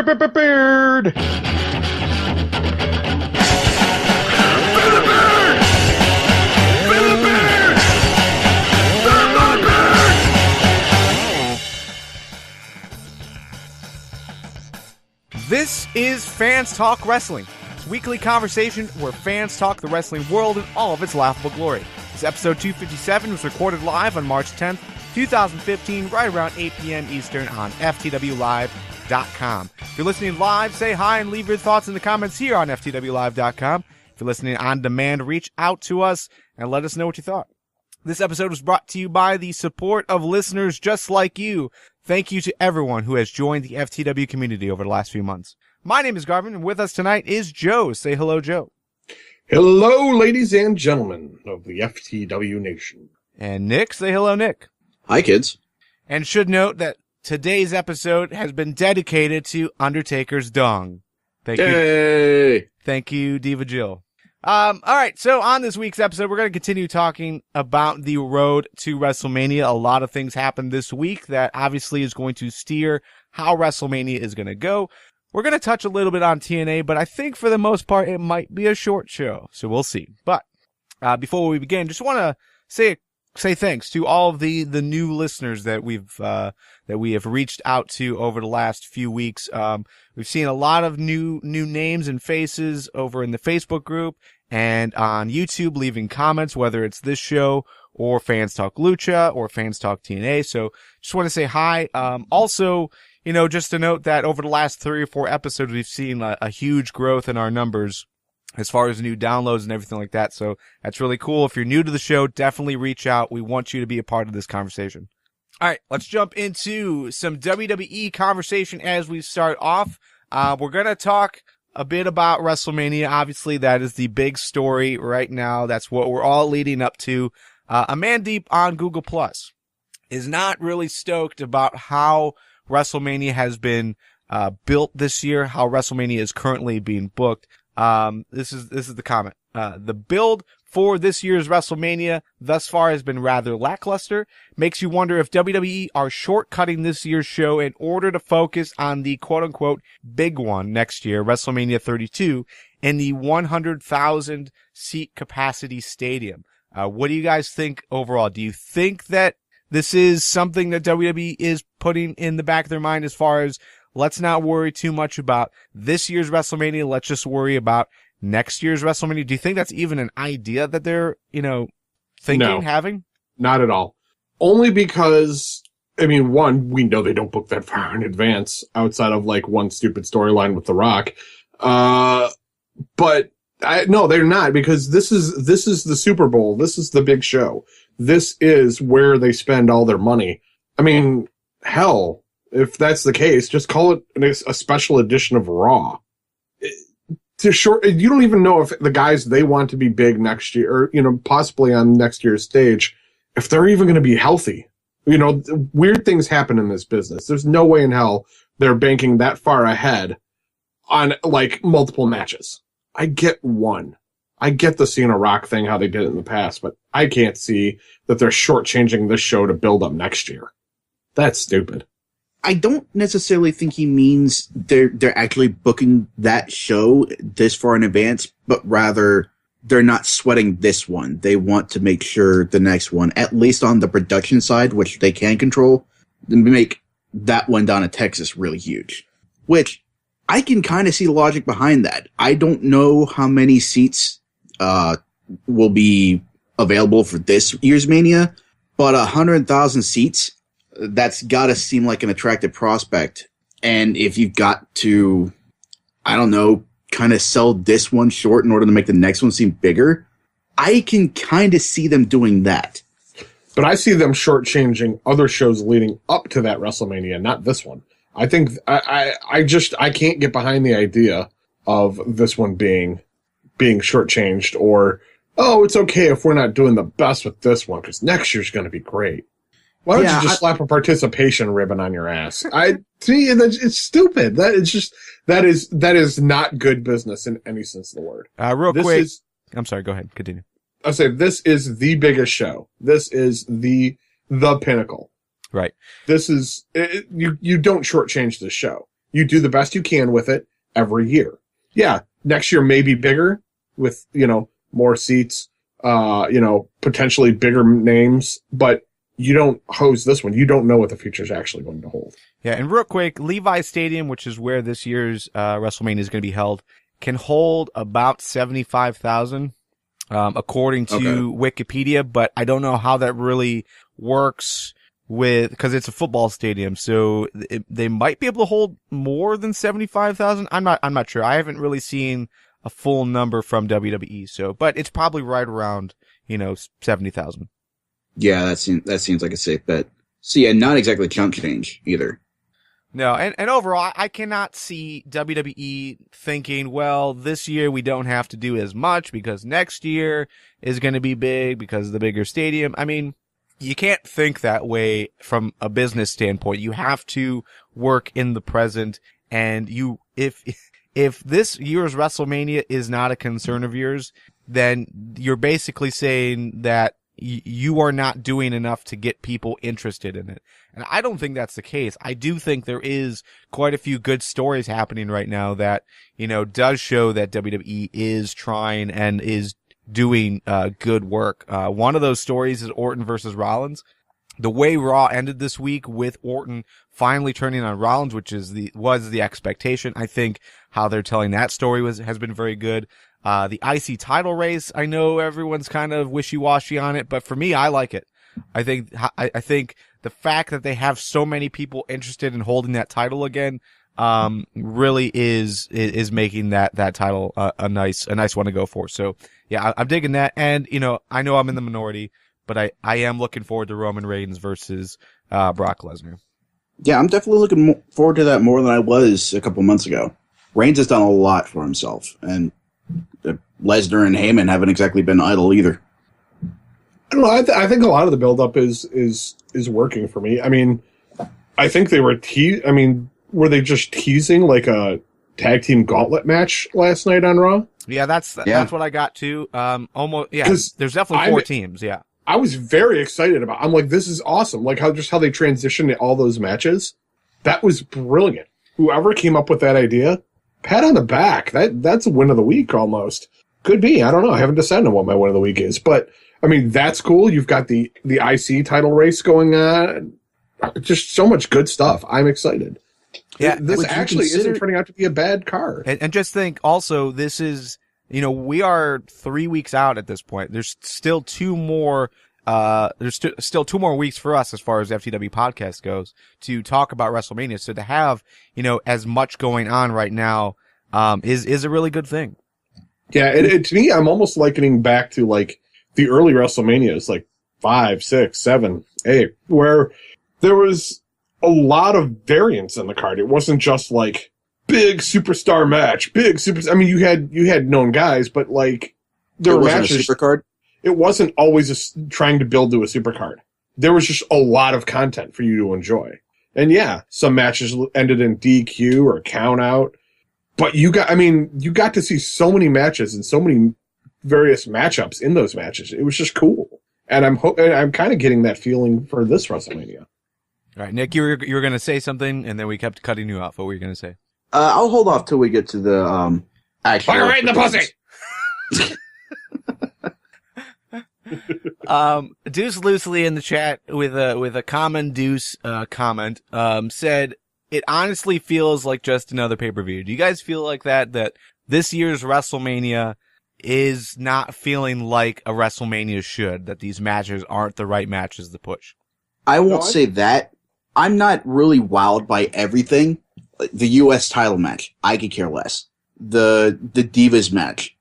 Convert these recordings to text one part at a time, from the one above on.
Beard. This is Fans Talk Wrestling, a weekly conversation where fans talk the wrestling world in all of its laughable glory. This episode 257 was recorded live on March 10th, 2015, right around 8 p.m. Eastern on FTW257.com. If you're listening live, say hi and leave your thoughts in the comments here on FTW257.com. If you're listening on demand, reach out to us and let us know what you thought. This episode was brought to you by the support of listeners just like you. Thank you to everyone who has joined the FTW community over the last few months. My name is Garvin, and with us tonight is Joe. Say hello, Joe. Hello, ladies and gentlemen of the FTW Nation. And Nick. Say hello, Nick. Hi, kids. And should note that today's episode has been dedicated to Undertaker's dong. Thank you. Thank you, Diva Jill. All right. So on this week's episode, we're going to continue talking about the road to WrestleMania. A lot of things happened this week that obviously is going to steer how WrestleMania is going to go. We're going to touch a little bit on TNA, but I think for the most part, it might be a short show. So we'll see. But, before we begin, just want to say thanks to all of the new listeners that we have reached out to over the last few weeks. We've seen a lot of new names and faces over in the Facebook group and on YouTube leaving comments, whether it's this show or Fans Talk Lucha or Fans Talk TNA. So just want to say hi. Also, just to note that over the last 3 or 4 episodes, we've seen a huge growth in our numbers as far as new downloads and everything like that. So that's really cool. If you're new to the show, definitely reach out. We want you to be a part of this conversation. All right, let's jump into some WWE conversation as we start off. We're going to talk a bit about WrestleMania. Obviously, that is the big story right now. That's what we're all leading up to. Amandeep on Google Plus is not really stoked about how WrestleMania has been built this year, how WrestleMania is currently being booked. This is the comment. The build for this year's WrestleMania thus far has been rather lackluster. Makes you wonder if WWE are shortcutting this year's show in order to focus on the quote-unquote big one next year, WrestleMania 32, in the 100,000 seat capacity stadium. What do you guys think overall? Do you think that this is something that WWE is putting in the back of their mind as far as let's not worry too much about this year's WrestleMania, let's just worry about next year's WrestleMania? Do you think that's even an idea that they're, thinking, having? Not at all. Only because, one, we know they don't book that far in advance outside of one stupid storyline with The Rock. But no, they're not, because this is the Super Bowl. This is the big show. This is where they spend all their money. Hell, if that's the case, just call it a special edition of Raw. You don't even know if the guys they want to be big next year, or, possibly on next year's stage, if they're even going to be healthy. Weird things happen in this business. There's no way in hell they're banking that far ahead on, multiple matches. I get one. I get the Cena Rock thing, how they did it in the past, but I can't see that they're shortchanging this show to build up next year. That's stupid. I don't necessarily think he means they're actually booking that show this far in advance, but rather they're not sweating this one. They want to make sure the next one, at least on the production side, which they can control, make that one down in Texas really huge. Which I can kind of see the logic behind that. I don't know how many seats will be available for this year's Mania, but 100,000 seats, that's got to seem like an attractive prospect. And if you've got to, kind of sell this one short in order to make the next one seem bigger, I can kind of see them doing that. But I see them shortchanging other shows leading up to that WrestleMania, not this one. I think I can't get behind the idea of this one being shortchanged, or, oh, it's okay if we're not doing the best with this one because next year's going to be great. Why don't you just slap a participation ribbon on your ass? It's stupid. That is not good business in any sense of the word. Real quick. I'm sorry. Go ahead. Continue. I say this is the biggest show. This is the pinnacle. Right. This is you don't shortchange the show. You do the best you can with it every year. Yeah, next year may be bigger with, more seats, potentially bigger names, but you don't hose this one. You don't know what the future is actually going to hold. Yeah, and real quick, Levi Stadium, which is where this year's WrestleMania is going to be held, can hold about 75,000, according to Wikipedia, but I don't know how that really works because it's a football stadium, so they might be able to hold more than 75,000. I'm not sure. I haven't really seen a full number from WWE, but it's probably right around, 70,000. Yeah, that seems like a safe bet. So yeah, not exactly chunk change either. No, and overall, I cannot see WWE thinking, well, this year we don't have to do as much because next year is going to be big because of the bigger stadium. I mean, you can't think that way from a business standpoint. You have to work in the present, and if this year's WrestleMania is not a concern of yours, then you're basically saying that you are not doing enough to get people interested in it. And I don't think that's the case. I do think there is quite a few good stories happening right now that, does show that WWE is trying and is doing good work. One of those stories is Orton versus Rollins. The way Raw ended this week with Orton finally turning on Rollins, which was the expectation. I think how they're telling that story has been very good. The IC title race, I know everyone's kind of wishy-washy on it, but for me, I like it. I think the fact that they have so many people interested in holding that title again, really is making that title a nice one to go for. So yeah, I'm digging that. And, I know I'm in the minority, but I am looking forward to Roman Reigns versus Brock Lesnar. Yeah, I'm definitely looking forward to that more than I was a couple months ago. Reigns has done a lot for himself, and Lesnar and Heyman haven't exactly been idle either. I don't know. I think a lot of the buildup is working for me. I mean, I think they were were they just teasing like a tag team gauntlet match last night on Raw? Yeah, that's what I got too. Almost. Yeah, there's definitely four teams. Yeah. I was very excited about. I'm like, this is awesome. Like how they transitioned all those matches. That was brilliant. Whoever came up with that idea, pat on the back. That's a win of the week almost. Could be. I don't know. I haven't decided on what my win of the week is, but I mean that's cool. You've got the IC title race going on. Just so much good stuff. I'm excited. Yeah, this actually isn't turning out to be a bad card. And just think, also, this is. We are 3 weeks out at this point. There's still two more. Still 2 more weeks for us as far as FTW podcast goes to talk about WrestleMania. So to have as much going on right now is a really good thing. Yeah, to me, I'm almost likening back to like the early WrestleManias, like 5, 6, 7, 8, where there was a lot of variance in the card. It wasn't just like big superstar match, I mean, you had known guys, but like there were matches. A super card? It wasn't always trying to build to a super card. There was just a lot of content for you to enjoy. And yeah, some matches ended in DQ or count out, but you got to see so many matches and so many various matchups in those matches. It was just cool. And I'm kind of getting that feeling for this WrestleMania. All right, Nick, you were going to say something and then we kept cutting you off. What were you going to say? I'll hold off till we get to the actual. Fire right in the pussy. Deuce Loosely in the chat with a common Deuce comment said it honestly feels like just another pay-per-view. Do you guys feel like that this year's WrestleMania is not feeling like a WrestleMania should, that these matches aren't the right matches to push? I won't say that. I'm not really wowed by everything. The U.S. title match, I could care less. The Divas match,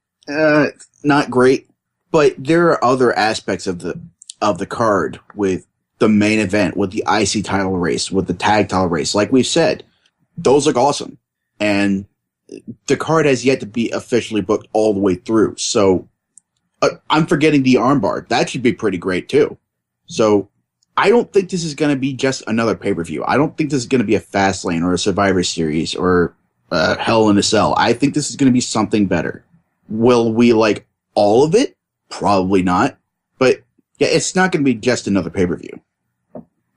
not great. But there are other aspects of the card with the main event, with the IC title race, with the tag title race. Like we've said, those look awesome. And the card has yet to be officially booked all the way through. So I'm forgetting the armbar. That should be pretty great too. So I don't think this is going to be just another pay-per-view. I don't think this is going to be a Fastlane or a Survivor Series or Hell in a Cell. I think this is going to be something better. Will we like all of it? Probably not. But yeah, it's not going to be just another pay-per-view.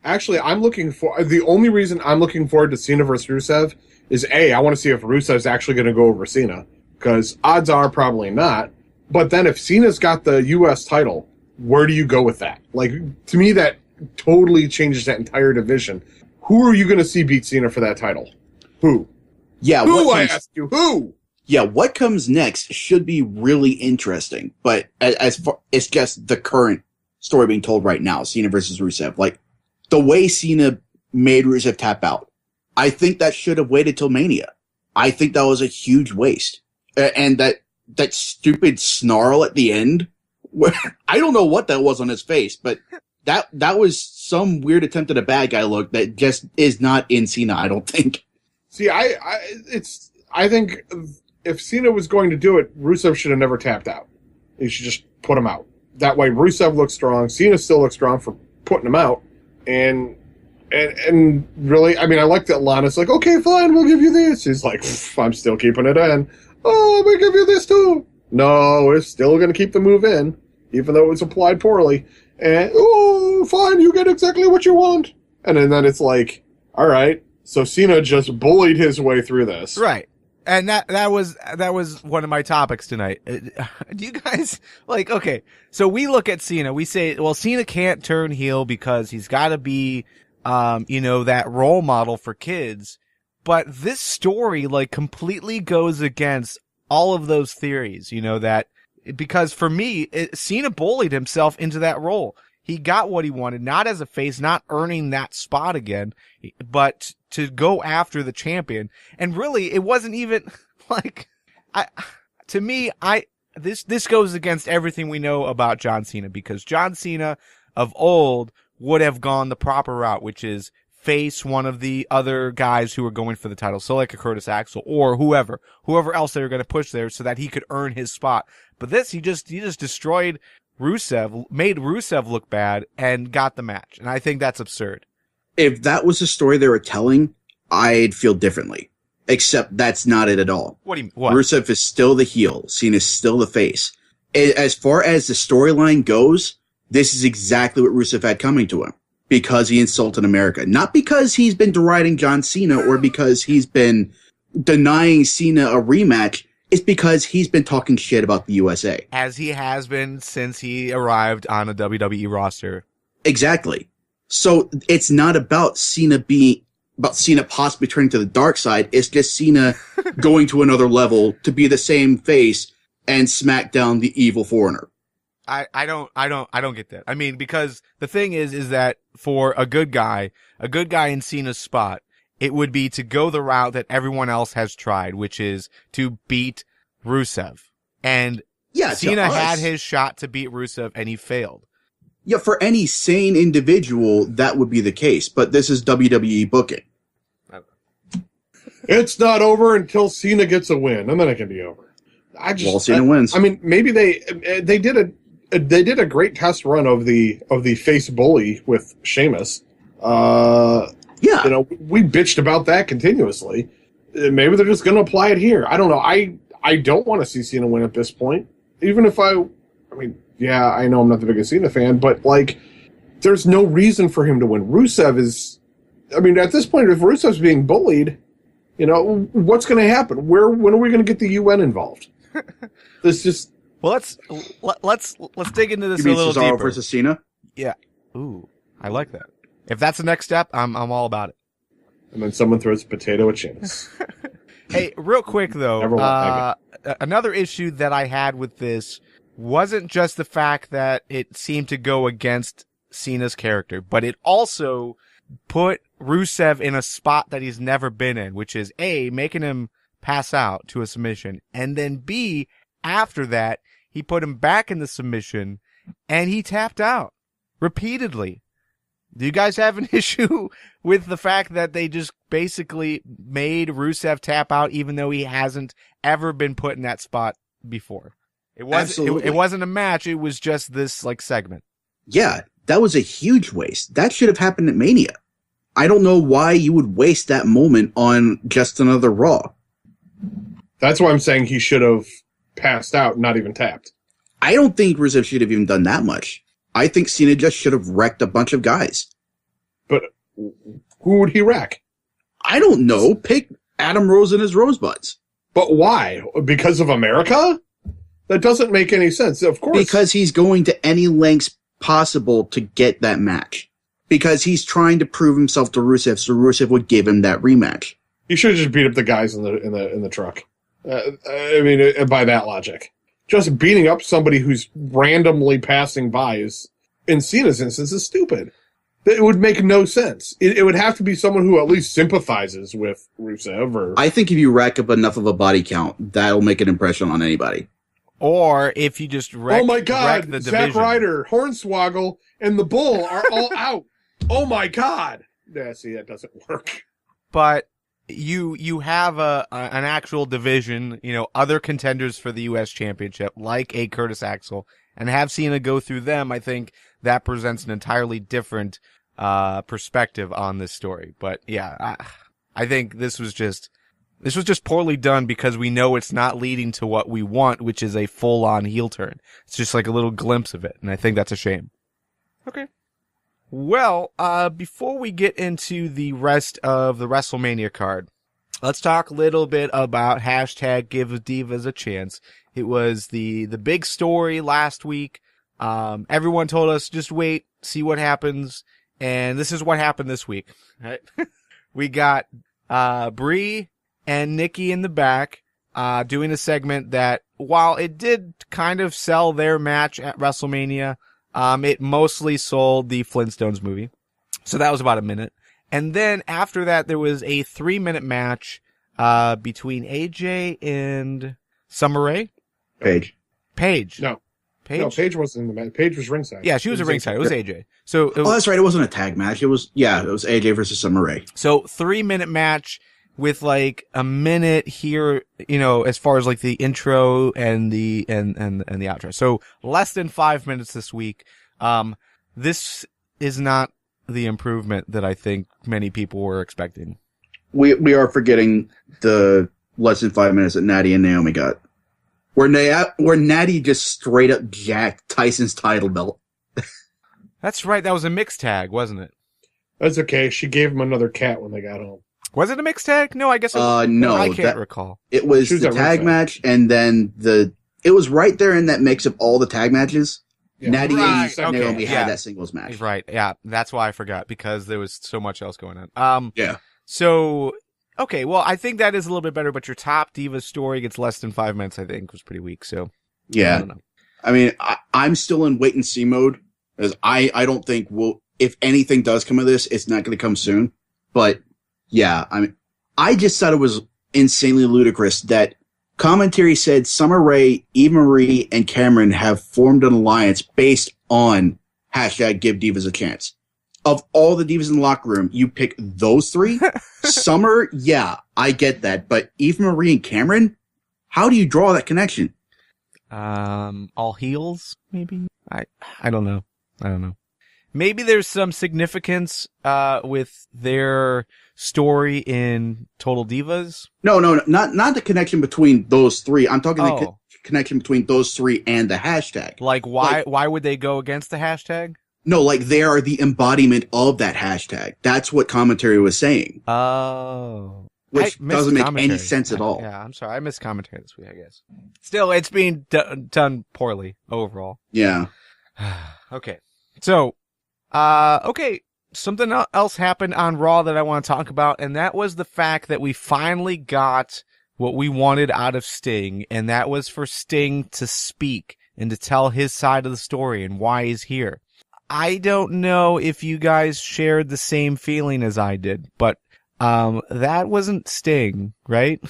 Actually, the only reason I'm looking forward to Cena vs. Rusev is A, I want to see if Rusev's actually going to go over Cena, because odds are probably not. But then if Cena's got the U.S. title, where do you go with that? Like, to me, that totally changes that entire division. Who are you going to see beat Cena for that title? Who? Yeah, who, I ask you, who? Yeah, what comes next should be really interesting. But as far, it's just the current story being told right now, Cena versus Rusev. Like, the way Cena made Rusev tap out, I think that should have waited till Mania. I think that was a huge waste. And that stupid snarl at the end, where I don't know what that was on his face, but that was some weird attempt at a bad guy look that just is not in Cena, I don't think. See, I think if Cena was going to do it, Rusev should have never tapped out. He should just put him out. That way, Rusev looks strong. Cena still looks strong for putting him out. And really, I mean, I like that Lana's like, okay, fine, we'll give you this. He's like, I'm still keeping it in. Oh, we give you this too. No, we're still going to keep the move in, even though it was applied poorly. And, oh, fine, you get exactly what you want. And then it's like, all right. So Cena just bullied his way through this. Right. And that was one of my topics tonight. Do you guys like, okay, so we look at Cena, we say, well, Cena can't turn heel because he's got to be, that role model for kids. But this story, like, completely goes against all of those theories, that, because for me, Cena bullied himself into that role. He got what he wanted, not as a face, not earning that spot again, but to go after the champion. And really, it wasn't even like, this goes against everything we know about John Cena, because John Cena of old would have gone the proper route, which is face one of the other guys who are going for the title. So like a Curtis Axel or whoever else they were going to push there so that he could earn his spot. But this, he just destroyed Rusev, made Rusev look bad, and got the match. And I think that's absurd. If that was the story they were telling, I'd feel differently. Except that's not it at all. What do you mean? What? Rusev is still the heel. Cena's still the face. As far as the storyline goes, this is exactly what Rusev had coming to him. Because he insulted America. Not because he's been deriding John Cena or because he's been denying Cena a rematch. It's because he's been talking shit about the USA. As he has been since he arrived on a WWE roster. Exactly. So it's not about Cena possibly turning to the dark side. It's just Cena going to another level to be the same face and smack down the evil foreigner. I don't get that. I mean, because the thing is that for a good guy in Cena's spot, it would be to go the route that everyone else has tried, which is to beat Rusev. And yeah, Cena had his shot to beat Rusev and he failed. Yeah, for any sane individual, that would be the case. But this is WWE booking. It's not over until Cena gets a win, and then it can be over. Cena wins. I mean, maybe they did a great test run of the face bully with Sheamus. Yeah. We bitched about that continuously. Maybe they're just going to apply it here. I don't know. I don't want to see Cena win at this point. Even if I mean, yeah, I know I'm not the biggest Cena fan, but, like, there's no reason for him to win. Rusev is, I mean, at this point, if Rusev's being bullied, what's going to happen? When are we going to get the UN involved? This just... Well, let's dig into this a little Cesaro deeper. versus Cena? Yeah. Ooh, I like that. If that's the next step, I'm all about it. And then someone throws a potato at Sheamus. Hey, real quick though, another issue that I had with this wasn't just the fact that it seemed to go against Cena's character, but it also put Rusev in a spot that he's never been in, which is A, making him pass out to a submission, and then B, after that, he put him back in the submission, and he tapped out repeatedly. Do you guys have an issue with the fact that they just basically made Rusev tap out even though he hasn't ever been put in that spot before? It wasn't a match, it was just this like segment. Yeah, that was a huge waste. That should have happened at Mania. I don't know why you would waste that moment on just another Raw. That's why I'm saying he should have passed out, not even tapped. I don't think Rusev should have even done that much. I think Cena just should have wrecked a bunch of guys. But who would he wreck? I don't know. Pick Adam Rose and his rosebuds. But why? Because of America? That doesn't make any sense. Of course. Because he's going to any lengths possible to get that match. Because he's trying to prove himself to Rusev, so Rusev would give him that rematch. You should have just beat up the guys in the truck. I mean, by that logic. Just beating up somebody who's randomly passing by is, in Cena's instance, is stupid. It would make no sense. It would have to be someone who at least sympathizes with Rusev. Or I think if you rack up enough of a body count, that'll make an impression on anybody. Or if you just wreck, oh my God, the Zack division. Ryder, Hornswoggle, and the Bull are all out. Oh my God. Yeah, see, that doesn't work. But you have an actual division, other contenders for the U.S. Championship, like a Curtis Axel, and have Cena go through them. I think that presents an entirely different perspective on this story. But yeah, I think this was just poorly done because we know it's not leading to what we want, which is a full-on heel turn. It's just like a little glimpse of it, and I think that's a shame. Okay. Well, before we get into the rest of the WrestleMania card, let's talk a little bit about hashtag Give Divas a Chance. It was the big story last week. Everyone told us, just wait, see what happens. And this is what happened this week. Right? We got Brie and Nikki in the back doing a segment that, while it did kind of sell their match at WrestleMania, it mostly sold the Flintstones movie. So that was about a minute. And then after that, there was a 3-minute match between AJ and Summer Rae. Paige. No, Paige wasn't in the match. Paige was ringside. Yeah, she was at ringside. It was AJ. So that's right. It wasn't a tag match. It was AJ versus Summer Rae. So 3-minute match with like a minute here, as far as like the intro and the outro. So less than 5 minutes this week. This is not the improvement that I think many people were expecting. We are forgetting the less than 5 minutes that Natty and Naomi got. Where Natty just straight up jacked Tyson's title belt. That's right. That was a mixed tag, wasn't it? That's okay. She gave him another cat when they got home. Was it a mixed tag? No, I guess it was. No. I can't recall. It was the tag match, and then it was right there in that mix of all the tag matches. Yeah. Natty and Naomi had that singles match. Right. Yeah. That's why I forgot, because there was so much else going on. Yeah. So, okay. Well, I think that is a little bit better, but your top Divas story gets less than 5 minutes, I think, was pretty weak. So, yeah. I don't know. I mean, I'm still in wait and see mode, as I don't think if anything does come of this, it's not going to come soon. But yeah, I mean, I just thought it was insanely ludicrous that commentary said Summer Rae, Eve Marie, and Cameron have formed an alliance based on hashtag Give Divas a Chance. Of all the divas in the locker room, you pick those three? Summer, yeah, I get that. But Eve Marie and Cameron? How do you draw that connection? All heels, maybe? I don't know. Maybe there's some significance with their story in Total Divas. No, not the connection between those three. I'm talking the connection between those three and the hashtag. Like why would they go against the hashtag? No, like they are the embodiment of that hashtag. That's what commentary was saying. Oh. Which doesn't make any sense at all. Yeah, I'm sorry. I missed commentary this week, I guess. Still, it's being done poorly overall. Yeah. Okay. So, something else happened on Raw that I want to talk about, and that was the fact that we finally got what we wanted out of Sting, and that was for Sting to speak and to tell his side of the story and why he's here. I don't know if you guys shared the same feeling as I did, but that wasn't Sting, right?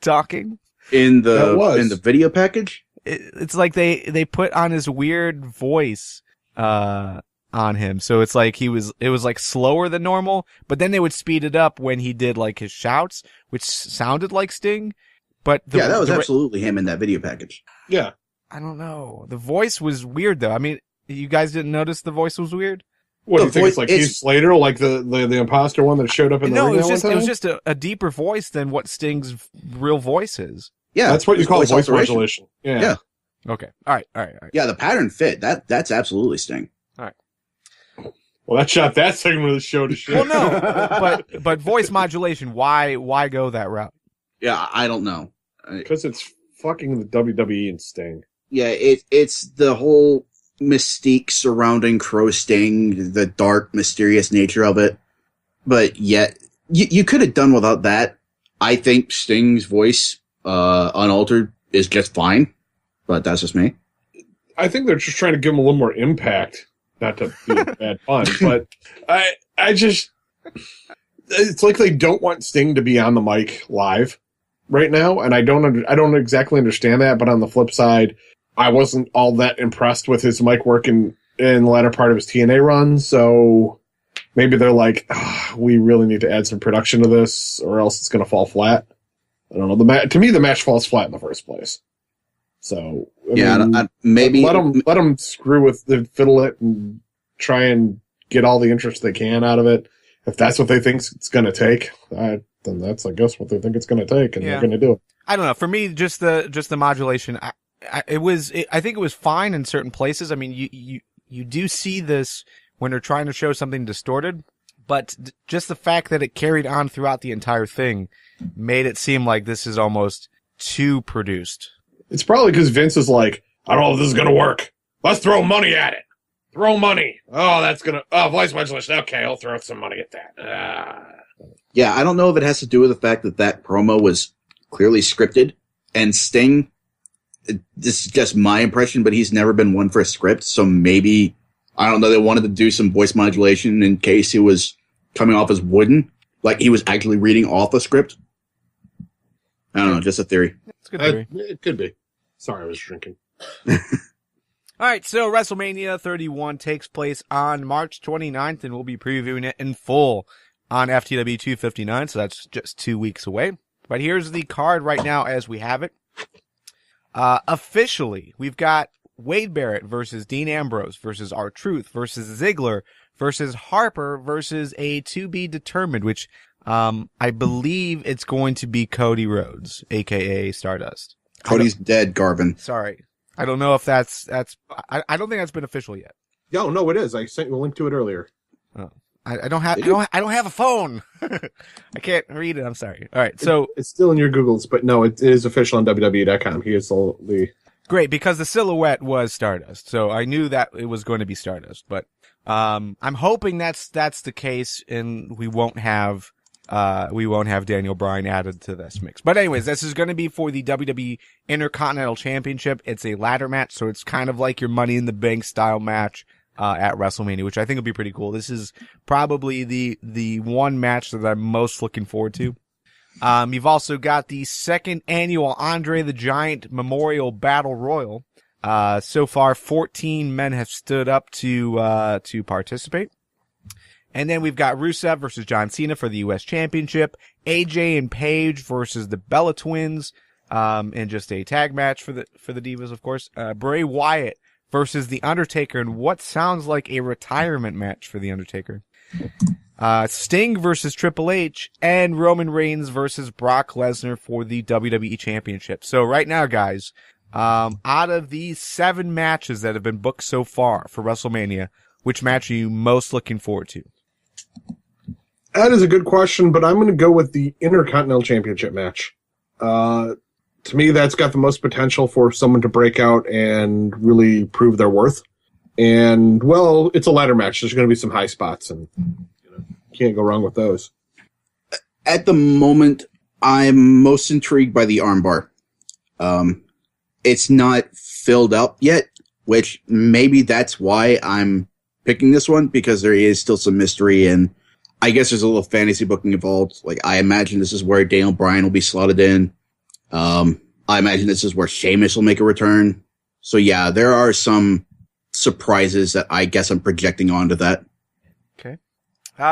Talking in the video package. It's like they put on his weird voice on him, so it's like it was like slower than normal, but then they would speed it up when he did like his shouts, which sounded like Sting. But that was absolutely him in that video package. Yeah, I don't know. The voice was weird though. I mean, you guys didn't notice the voice was weird? What do you think? It's like Heath Slater, like the imposter one that showed up in the ring? No, it was just a deeper voice than what Sting's real voice is. Yeah, that's what you call voice modulation. Yeah. Okay. All right. Yeah, the pattern fit. That's absolutely Sting. All right. Well, that shot that segment of the show to shit. Well, no, but voice modulation. Why go that route? Yeah, I don't know. Because it's fucking the WWE and Sting. Yeah, it's the whole mystique surrounding Crow Sting, the dark, mysterious nature of it. But yet, you could have done without that. I think Sting's voice, unaltered, is just fine. But that's just me. I think they're just trying to give him a little more impact. Not to be a bad pun, but I just, it's like they don't want Sting to be on the mic live right now, and I don't exactly understand that. But on the flip side, I wasn't all that impressed with his mic work in the latter part of his TNA run, so maybe they're like, we really need to add some production to this, or else it's going to fall flat. I don't know. To me, the match falls flat in the first place. So I mean, maybe let them screw with the fiddle it and try and get all the interest they can out of it. If that's what they think it's going to take, then that's, I guess, what they think it's going to take, and they're going to do it. I don't know. For me, just the modulation, I think it was fine in certain places. I mean, you do see this when they're trying to show something distorted, but just the fact that it carried on throughout the entire thing made it seem like this is almost too produced. It's probably because Vince is like, I don't know if this is going to work. Let's throw money at it. Throw money. Oh, that's going to... voice modulation. Okay, I'll throw some money at that. Yeah, I don't know if it has to do with the fact that promo was clearly scripted. And Sting, this is just my impression, but he's never been one for a script. So maybe, I don't know, they wanted to do some voice modulation in case he was coming off as wooden. Like he was actually reading off a script. I don't know, just a theory. It's a good theory. It could be. Sorry, I was drinking. All right, so WrestleMania 31 takes place on March 29th, and we'll be previewing it in full on FTW259, so that's just 2 weeks away. But here's the card right now as we have it. Officially, we've got Wade Barrett versus Dean Ambrose versus R-Truth versus Ziggler versus Harper versus a to be determined, which I believe it's going to be Cody Rhodes, a.k.a. Stardust. Cody's dead, Garvin. Sorry. I don't know if that's I don't think that's been official yet. No, it is. I sent you a link to it earlier. Oh. I don't have a phone. I can't read it. I'm sorry. All right. So it's still in your Googles, but no, it is official on WWE.com. He is the great, because the silhouette was Stardust. So I knew that it was going to be Stardust, but I'm hoping that's the case, and we won't have Daniel Bryan added to this mix. But anyways, this is going to be for the WWE Intercontinental Championship. It's a ladder match, so it's kind of like your Money in the Bank style match at WrestleMania, which I think will be pretty cool. This is probably the one match that I'm most looking forward to. You've also got the second annual Andre the Giant Memorial Battle Royal. So far, 14 men have stood up to participate. And then we've got Rusev versus John Cena for the U.S. Championship. AJ and Paige versus the Bella Twins, in just a tag match for the Divas, of course. Bray Wyatt versus The Undertaker in what sounds like a retirement match for The Undertaker. Sting versus Triple H, and Roman Reigns versus Brock Lesnar for the WWE Championship. So right now, guys, out of these 7 matches that have been booked so far for WrestleMania, which match are you most looking forward to? That is a good question, but I'm going to go with the Intercontinental Championship match. To me, that's got the most potential for someone to break out and really prove their worth. And, well, it's a ladder match. There's going to be some high spots, and can't go wrong with those. At the moment, I'm most intrigued by the armbar. It's not filled up yet, which maybe that's why I'm picking this one, because there is still some mystery, and I guess there's a little fantasy booking involved. Like, I imagine this is where Daniel Bryan will be slotted in. I imagine this is where Sheamus will make a return. So yeah, there are some surprises that I guess I'm projecting onto that. Okay.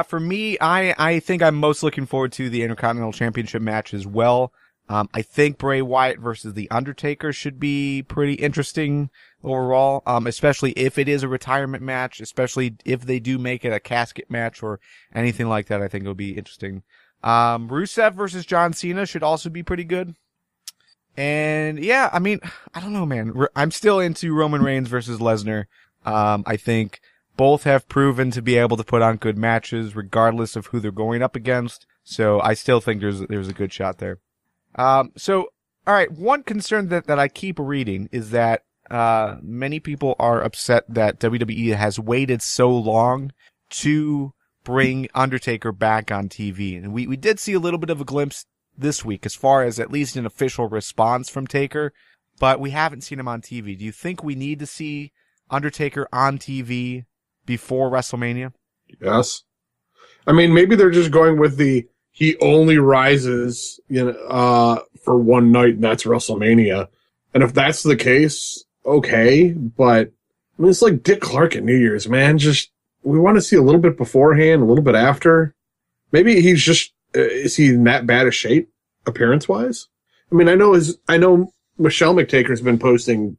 For me, I think I'm most looking forward to the Intercontinental Championship match as well. I think Bray Wyatt versus The Undertaker should be pretty interesting overall, especially if it is a retirement match, especially if they do make it a casket match or anything like that. I think it'll be interesting. Rusev versus John Cena should also be pretty good. And yeah, I mean, I don't know, man. I'm still into Roman Reigns versus Lesnar. I think Both have proven to be able to put on good matches regardless of who they're going up against. So I still think there's a good shot there. So, all right, one concern that I keep reading is that many people are upset that WWE has waited so long to bring Undertaker back on TV. And we did see a little bit of a glimpse this week as far as at least an official response from Taker, but we haven't seen him on TV. Do you think we need to see Undertaker on TV before WrestleMania? Yes. I mean, maybe they're just going with he only rises, for one night, and that's WrestleMania. And if that's the case, okay. But I mean, it's like Dick Clark at New Year's, man. Just we want to see a little bit beforehand, a little bit after. Maybe he's just is he in that bad a shape appearance wise? I mean, I know Michelle McTaker's been posting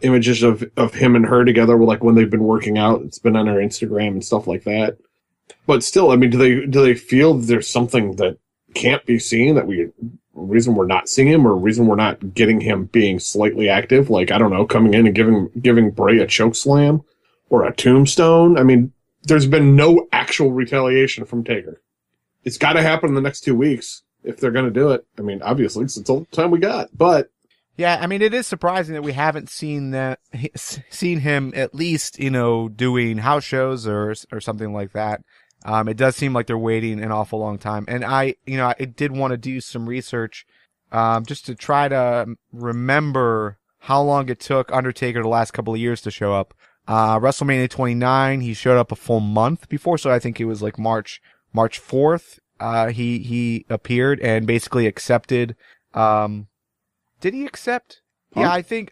images of him and her together, like when they've been working out. It's been on her Instagram and stuff like that. But still, I mean, do they feel there's something that can't be seen, reason we're not seeing him, or reason we're not getting him being slightly active? Like, I don't know, coming in and giving Bray a choke slam or a tombstone. I mean, there's been no actual retaliation from Taker. It's got to happen in the next 2 weeks if they're going to do it. I mean, obviously, it's all the time we got, but. Yeah, I mean, it is surprising that we haven't seen him at least, doing house shows or something like that. It does seem like they're waiting an awful long time. And I did want to do some research, just to try to remember how long it took Undertaker the last couple of years to show up. WrestleMania 29, he showed up a full month before, so I think it was like March 4th. He appeared and basically accepted, did he accept? Yeah, I think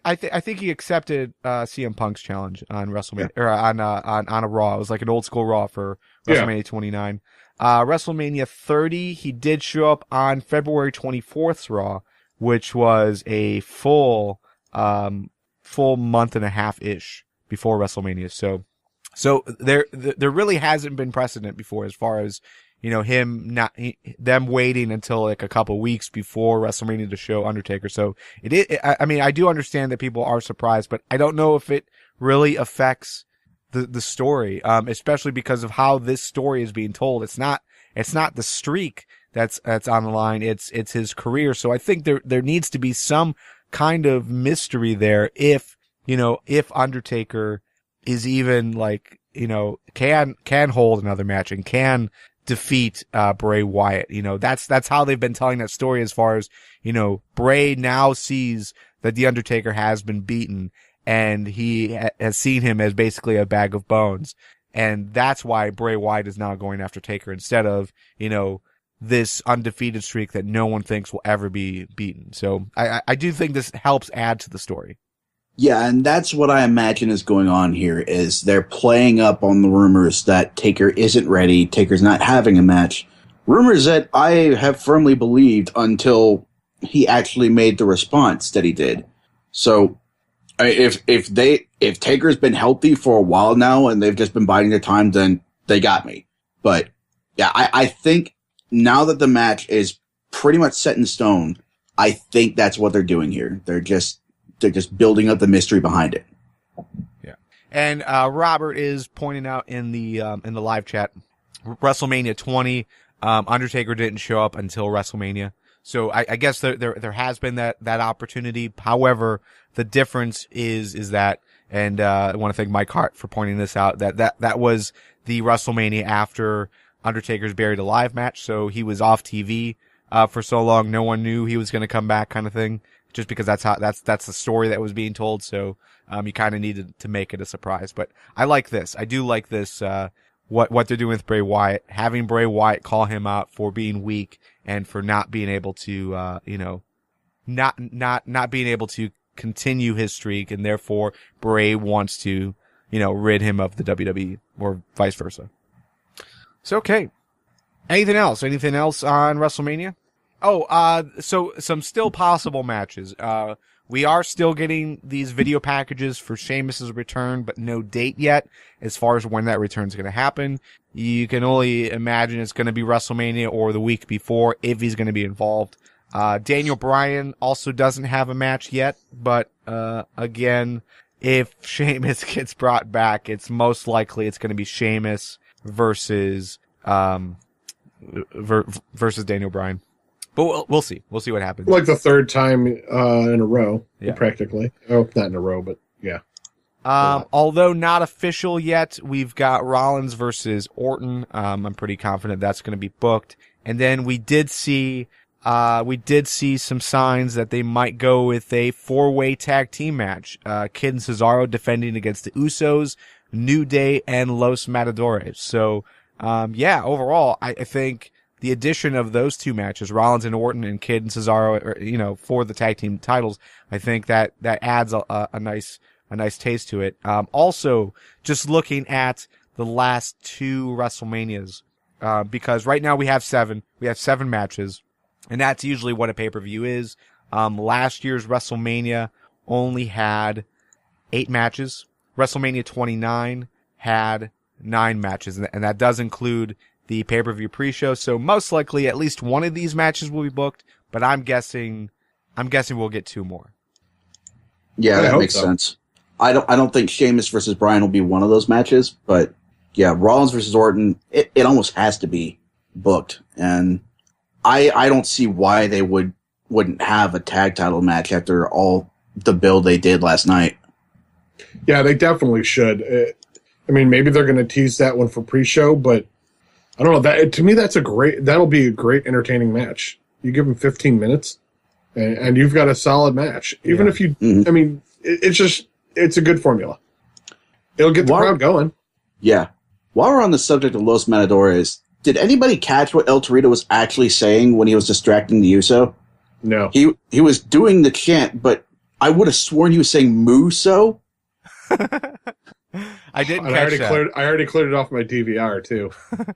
he accepted CM Punk's challenge on WrestleMania or on a Raw. It was like an old school Raw for WrestleMania 29. WrestleMania 30, he did show up on February 24th's Raw, which was a full month and a half ish before WrestleMania. So there really hasn't been precedent before as far as them waiting until like a couple weeks before WrestleMania to show Undertaker. So I mean, I do understand that people are surprised, but I don't know if it really affects the story, especially because of how this story is being told. It's not the streak that's on the line. It's his career. So I think there needs to be some kind of mystery there if Undertaker is even like, can hold another match and can defeat Bray Wyatt. That's how they've been telling that story as far as, Bray now sees that The Undertaker has been beaten and he has seen him as basically a bag of bones. And that's why Bray Wyatt is now going after Taker instead of, this undefeated streak that no one thinks will ever be beaten. So I do think this helps add to the story. Yeah, and that's what I imagine is going on here, is they're playing up on the rumors that Taker isn't ready, Taker's not having a match. Rumors that I have firmly believed until he actually made the response that he did. So, if Taker's been healthy for a while now and they've just been biding their time, then they got me. But, yeah, I think now that the match is pretty much set in stone, I think that's what they're doing here. They're just building up the mystery behind it. Yeah. And Robert is pointing out in the live chat, WrestleMania 20, Undertaker didn't show up until WrestleMania. So I guess there has been that opportunity. However, the difference is that, and I want to thank Mike Hart for pointing this out, that was the WrestleMania after Undertaker's Buried Alive match. So he was off TV for so long, no one knew he was going to come back, kind of thing. Just because that's the story that was being told. So, you kind of needed to make it a surprise, but I like this. I do like this, what they're doing with Bray Wyatt, having Bray Wyatt call him out for being weak and for not being able to, not being able to continue his streak. And therefore Bray wants to, rid him of the WWE or vice versa. So, okay. Anything else on WrestleMania? Oh, so some still possible matches. We are still getting these video packages for Sheamus's return, but no date yet as far as when that return is going to happen. You can only imagine it's going to be WrestleMania or the week before if he's going to be involved. Daniel Bryan also doesn't have a match yet, but again, if Sheamus gets brought back, it's most likely it's going to be Sheamus versus versus Daniel Bryan. But we'll see. We'll see what happens. Like the third time in a row, practically. Oh, not in a row, but yeah. Although not official yet, we've got Rollins versus Orton. I'm pretty confident that's going to be booked. And then we did see some signs that they might go with a 4-way tag team match. Kid and Cesaro defending against the Usos, New Day, and Los Matadores. So, overall, I think the addition of those two matches, Rollins and Orton and Kid and Cesaro, for the tag team titles, I think that adds a nice taste to it. Also, just looking at the last two WrestleManias, because right now we have 7 matches, and that's usually what a pay-per-view is. Last year's WrestleMania only had 8 matches. WrestleMania 29 had 9 matches, and that does include the pay-per-view pre-show. So most likely at least one of these matches will be booked, but I'm guessing we'll get 2 more. Yeah, that makes sense. I don't think Sheamus versus Bryan will be one of those matches, but yeah, Rollins versus Orton, it almost has to be booked. And I don't see why they wouldn't have a tag title match after all the build they did last night. Yeah, they definitely should. Maybe they're going to tease that one for pre-show, but I don't know. To me, that'll be a great entertaining match. You give them 15 minutes, and you've got a solid match. Even if you, it's a good formula. It'll get the crowd going. Yeah. While we're on the subject of Los Matadores, did anybody catch what El Torito was actually saying when he was distracting the Uso? No. He was doing the chant, but I would have sworn he was saying Muso. I didn't catch that. I already cleared it off my DVR too.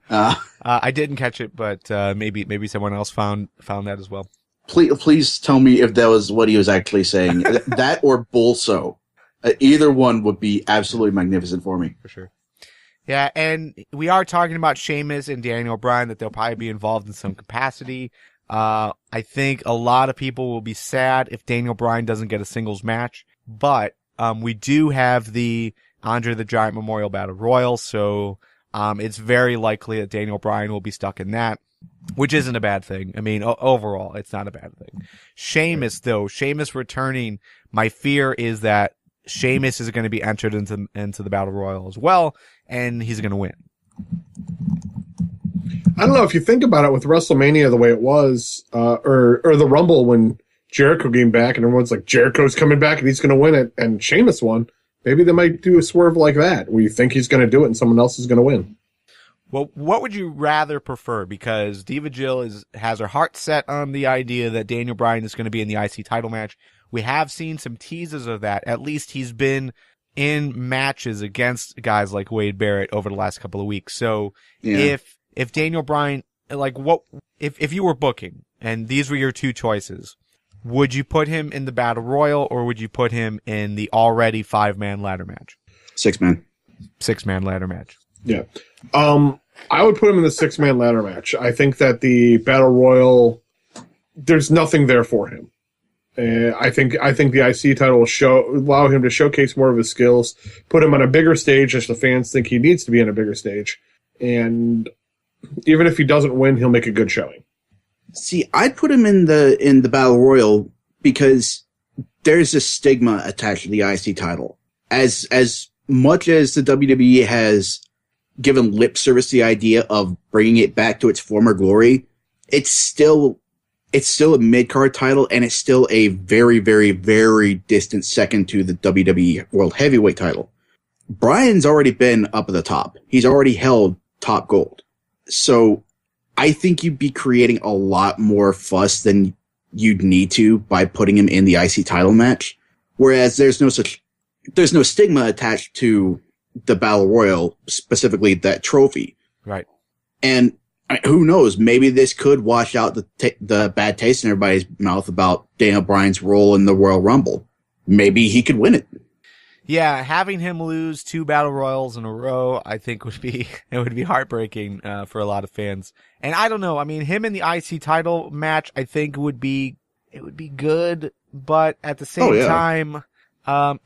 I didn't catch it, but maybe someone else found that as well. Please tell me if that was what he was actually saying. That or Bolso. Either one would be absolutely magnificent for me. For sure. Yeah, and we are talking about Sheamus and Daniel Bryan, that they'll probably be involved in some capacity. I think a lot of people will be sad if Daniel Bryan doesn't get a singles match, but we do have the Andre the Giant Memorial Battle Royal, so it's very likely that Daniel Bryan will be stuck in that, which isn't a bad thing. Overall, it's not a bad thing. Sheamus returning, my fear is that Sheamus is going to be entered into the Battle Royal as well, and he's going to win. I don't know, if you think about it, with WrestleMania the way it was, or the Rumble when Jericho came back and everyone's like, Jericho's coming back and he's going to win it, and Sheamus won. Maybe they might do a swerve like that, where you think he's going to do it and someone else is going to win. Well, what would you rather prefer? Because Diva Jill has her heart set on the idea that Daniel Bryan is going to be in the IC title match. We have seen some teases of that. At least he's been in matches against guys like Wade Barrett over the last couple of weeks. So if Daniel Bryan, if you were booking and these were your 2 choices, would you put him in the Battle Royal or would you put him in the already 5-man ladder match? 6-man. 6-man ladder match. Yeah. I would put him in the 6-man ladder match. I think that the Battle Royal, there's nothing there for him. I think the IC title will allow him to showcase more of his skills, put him on a bigger stage as the fans think he needs to be on a bigger stage, and even if he doesn't win, he'll make a good showing. See, I'd put him in the Battle Royal because there's a stigma attached to the IC title. As much as the WWE has given lip service to the idea of bringing it back to its former glory, it's still a mid-card title, and it's still a very, very, very distant second to the WWE World Heavyweight title. Bryan's already been up at the top. He's already held top gold. So I think you'd be creating a lot more fuss than you'd need to by putting him in the IC title match. Whereas there's no stigma attached to the Battle Royal, specifically that trophy. Right. And who knows? Maybe this could wash out the bad taste in everybody's mouth about Daniel Bryan's role in the Royal Rumble. Maybe he could win it. Yeah, having him lose 2 Battle Royals in a row, I think would be heartbreaking for a lot of fans. And I don't know. Him in the IC title match, I think would be good, but at the same time,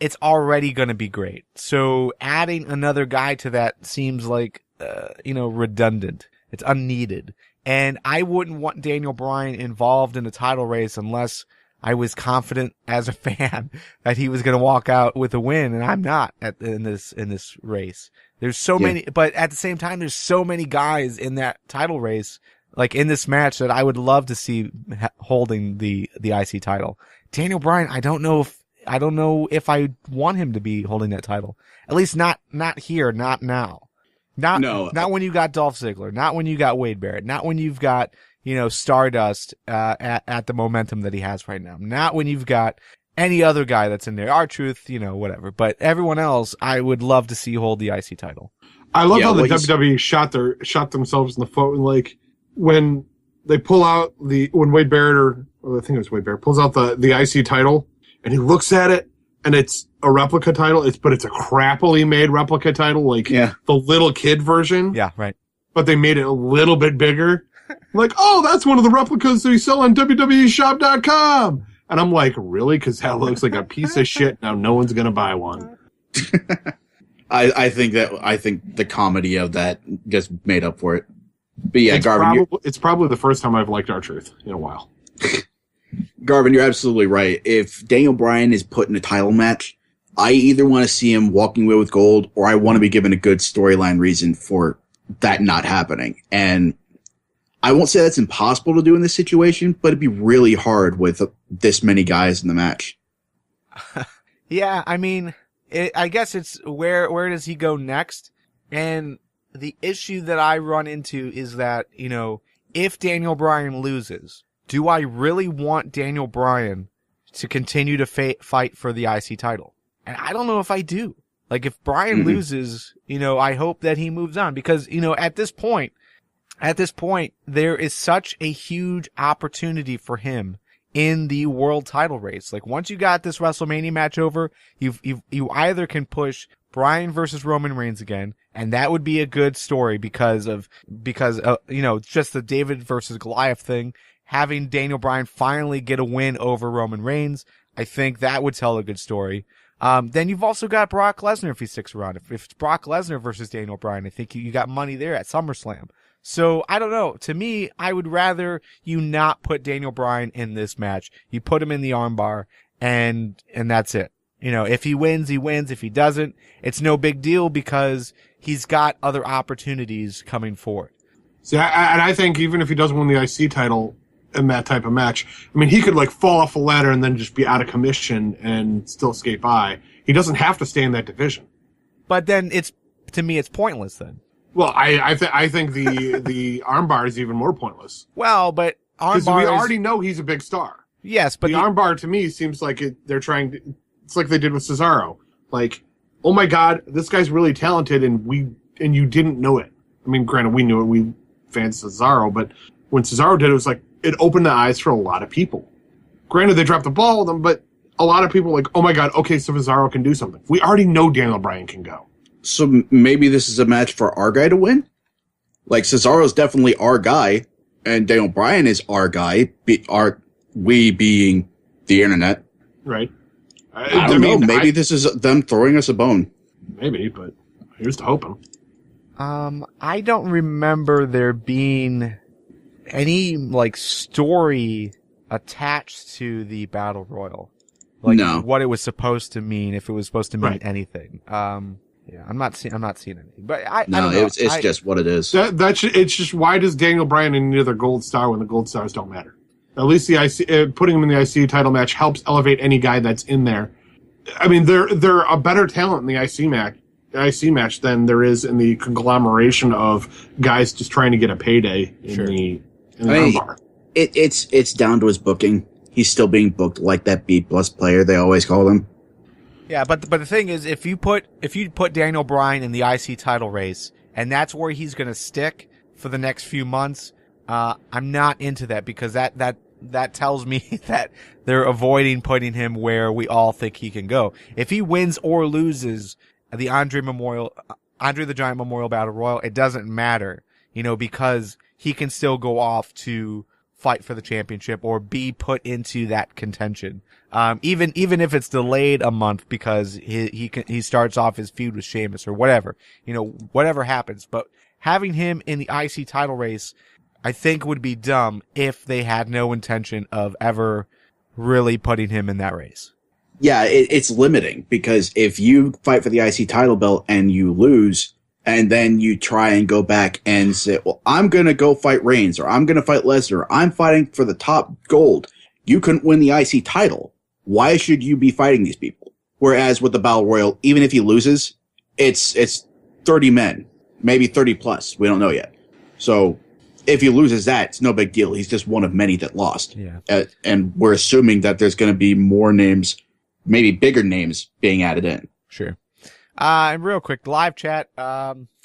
it's already going to be great. So adding another guy to that seems like, redundant. It's unneeded. And I wouldn't want Daniel Bryan involved in a title race unless I was confident as a fan that he was going to walk out with a win, and I'm not in this race. There's so many, but at the same time, there's so many guys in that title race, like in this match, that I would love to see holding the IC title. Daniel Bryan, I don't know if I want him to be holding that title. At least not here, not now. Not when you got Dolph Ziggler, not when you got Wade Barrett, not when you've got, Stardust, at the momentum that he has right now. Not when you've got any other guy that's in there. R-Truth, whatever. But everyone else, I would love to see hold the IC title. I love how the WWE shot themselves in the foot, like when they pull out when Wade Barrett I think it was Wade Barrett pulls out the IC title and he looks at it and it's a replica title. But it's a crappily made replica title, like the little kid version. Yeah, right. But they made it a little bit bigger. Like, oh, that's one of the replicas that we sell on WWEshop.com. And I'm like, really? Because that looks like a piece of shit. Now no one's going to buy one. I think the comedy of that just made up for it. But yeah, Garvin, it's probably the first time I've liked R-Truth in a while. Garvin, you're absolutely right. If Daniel Bryan is put in a title match, I either want to see him walking away with gold, or I want to be given a good storyline reason for that not happening. And I won't say that's impossible to do in this situation, but it'd be really hard with this many guys in the match. Yeah, I mean, I guess it's where does he go next? And the issue that I run into is that, if Daniel Bryan loses, do I really want Daniel Bryan to continue to fight for the IC title? And I don't know if I do. Like, if Bryan loses, I hope that he moves on because, at this point, there is such a huge opportunity for him in the world title race. Like, once you got this WrestleMania match over, you either can push Bryan versus Roman Reigns again, and that would be a good story because just the David versus Goliath thing, having Daniel Bryan finally get a win over Roman Reigns. I think that would tell a good story. Then you've also got Brock Lesnar if he sticks around. If it's Brock Lesnar versus Daniel Bryan, I think you got money there at SummerSlam. So, I don't know. To me, I would rather you not put Daniel Bryan in this match. You put him in the armbar, and that's it. If he wins, he wins. If he doesn't, it's no big deal because he's got other opportunities coming forward. See, I think even if he doesn't win the IC title in that type of match, I mean, he could fall off a ladder and then just be out of commission and still skate by. He doesn't have to stay in that division. But then to me, it's pointless then. Well, I think the armbar is even more pointless. Well, but armbar because we already know he's a big star. Yes, but the armbar to me seems like they're trying to. It's like they did with Cesaro. Like, oh my God, this guy's really talented, and you didn't know it. I mean, granted, we knew it. We fans Cesaro, but when Cesaro did it, was like it opened the eyes for a lot of people. Granted, they dropped the ball with him, but a lot of people were like, oh my God, okay, so Cesaro can do something. We already know Daniel Bryan can go. So maybe this is a match for our guy to win? Like, Cesaro's definitely our guy, and Daniel Bryan is our guy, we being the internet. Right. I don't know. Maybe this is them throwing us a bone. Maybe, but here's to hoping. I don't remember there being any, story attached to the Battle Royal. No. What it was supposed to mean, if it was supposed to mean anything. Yeah, I'm not seeing anything, but I don't know. It's just what it is. It's just, why does Daniel Bryan need another gold star when the gold stars don't matter? At least the IC, putting him in the IC title match helps elevate any guy that's in there. I mean, they're a better talent in the IC match than there is in the conglomeration of guys just trying to get a payday in the armbar. It's down to his booking. He's still being booked like that B+ player they always call him. Yeah, but the thing is, if you put Daniel Bryan in the IC title race, and that's where he's going to stick for the next few months, I'm not into that because that tells me that they're avoiding putting him where we all think he can go. If he wins or loses the Andre the Giant Memorial Battle Royal, it doesn't matter, because he can still go off to fight for the championship or be put into that contention. Even if it's delayed a month because he starts off his feud with Sheamus or whatever, whatever happens. But having him in the IC title race, I think would be dumb if they had no intention of ever really putting him in that race. Yeah, it's limiting because if you fight for the IC title belt and you lose, and then you try and go back and say, well, I'm going to go fight Reigns, or I'm going to fight Lesnar, I'm fighting for the top gold. You couldn't win the IC title. Why should you be fighting these people? Whereas with the Battle Royal, even if he loses, it's 30 men, maybe 30 plus. We don't know yet. So if he loses that, it's no big deal. He's just one of many that lost. Yeah. And we're assuming that there's going to be more names, maybe bigger names being added in. Sure. And real quick, live chat,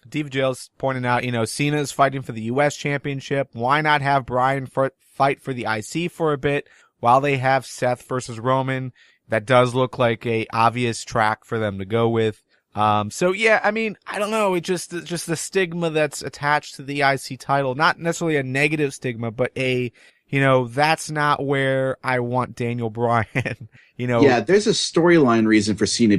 Diva Jill's pointing out, Cena's fighting for the U.S. Championship. Why not have Bryan fight for the IC for a bit while they have Seth versus Roman? That does look like a obvious track for them to go with. So yeah, I mean, I don't know. It's just the stigma that's attached to the IC title, not necessarily a negative stigma, but that's not where I want Daniel Bryan, Yeah, there's a storyline reason for Cena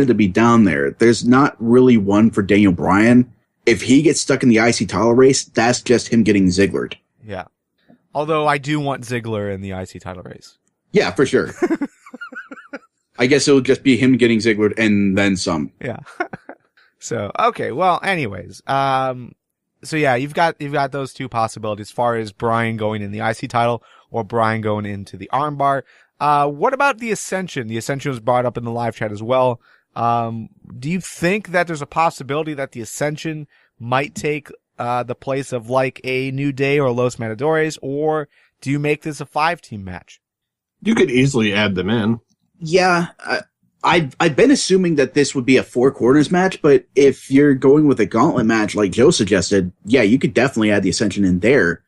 to be down there. There's not really one for Daniel Bryan. If he gets stuck in the IC title race, that's just him getting Zigglered. Yeah. Although I do want Ziggler in the IC title race. Yeah, for sure. I guess it'll just be him getting Zigglered and then some. Yeah. So, okay. Well, anyways, so yeah, you've got those two possibilities as far as Bryan going in the IC title or Bryan going into the armbar. What about the Ascension? The Ascension was brought up in the live chat as well. Do you think that there's a possibility that the Ascension might take the place of like a New Day or Los Matadores, or do you make this a 5-team match? You could easily add them in. Yeah, I've been assuming that this would be a 4 corners match, but if you're going with a gauntlet match like Joe suggested, yeah, you could definitely add the Ascension in there.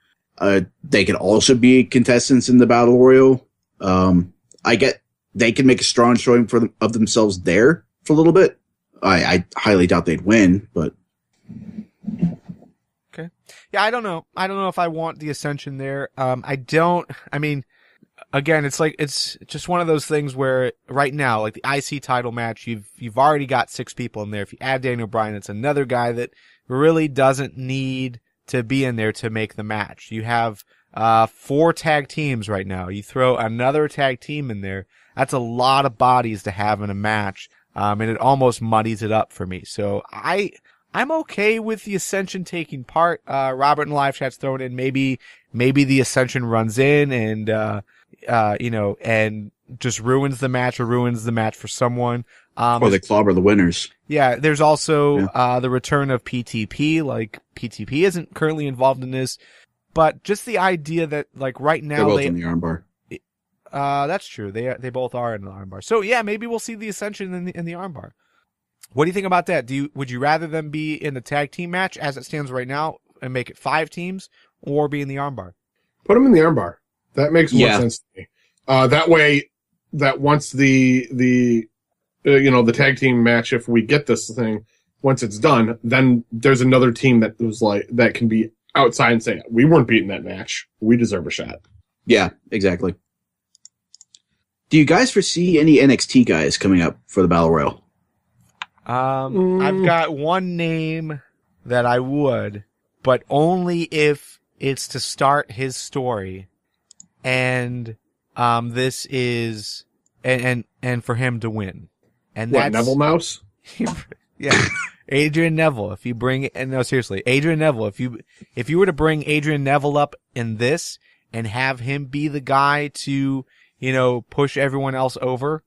They could also be contestants in the Battle Royal. I get they can make a strong showing of themselves there for a little bit. I highly doubt they'd win, but okay. Yeah, I don't know. I don't know if I want the Ascension there. Again, it's just one of those things where right now, like the IC title match, you've already got 6 people in there. If you add Daniel Bryan, it's another guy that really doesn't need to be in there to make the match. You have 4 tag teams right now. You throw another tag team in there, that's a lot of bodies to have in a match, and it almost muddies it up for me. So I'm okay with the Ascension taking part. Robert in live chat's throwing in maybe the Ascension runs in and and just ruins the match or ruins the match for someone. Or they clobber the winners. Yeah, there's also the return of PTP. Like, PTP isn't currently involved in this, but just the idea that, like, right now they're both in the armbar. That's true. They both are in the armbar. So yeah, maybe we'll see the Ascension in the armbar. What do you think about that? Would you rather them be in the tag team match as it stands right now and make it 5 teams, or be in the armbar? Put them in the armbar. That makes more sense to me. That way, that once the tag team match, if we get this thing, once it's done, then there's another team that can be outside and say, we weren't beating that match. We deserve a shot. Yeah, exactly. Do you guys foresee any NXT guys coming up for the Battle Royal? I've got one name that I would, but only if it's to start his story. And this is and for him to win. And that's Neville Mouse? Yeah. Adrian Neville, if you bring it, and no, seriously, Adrian Neville, if you were to bring Adrian Neville up in this and have him be the guy to, push everyone else over,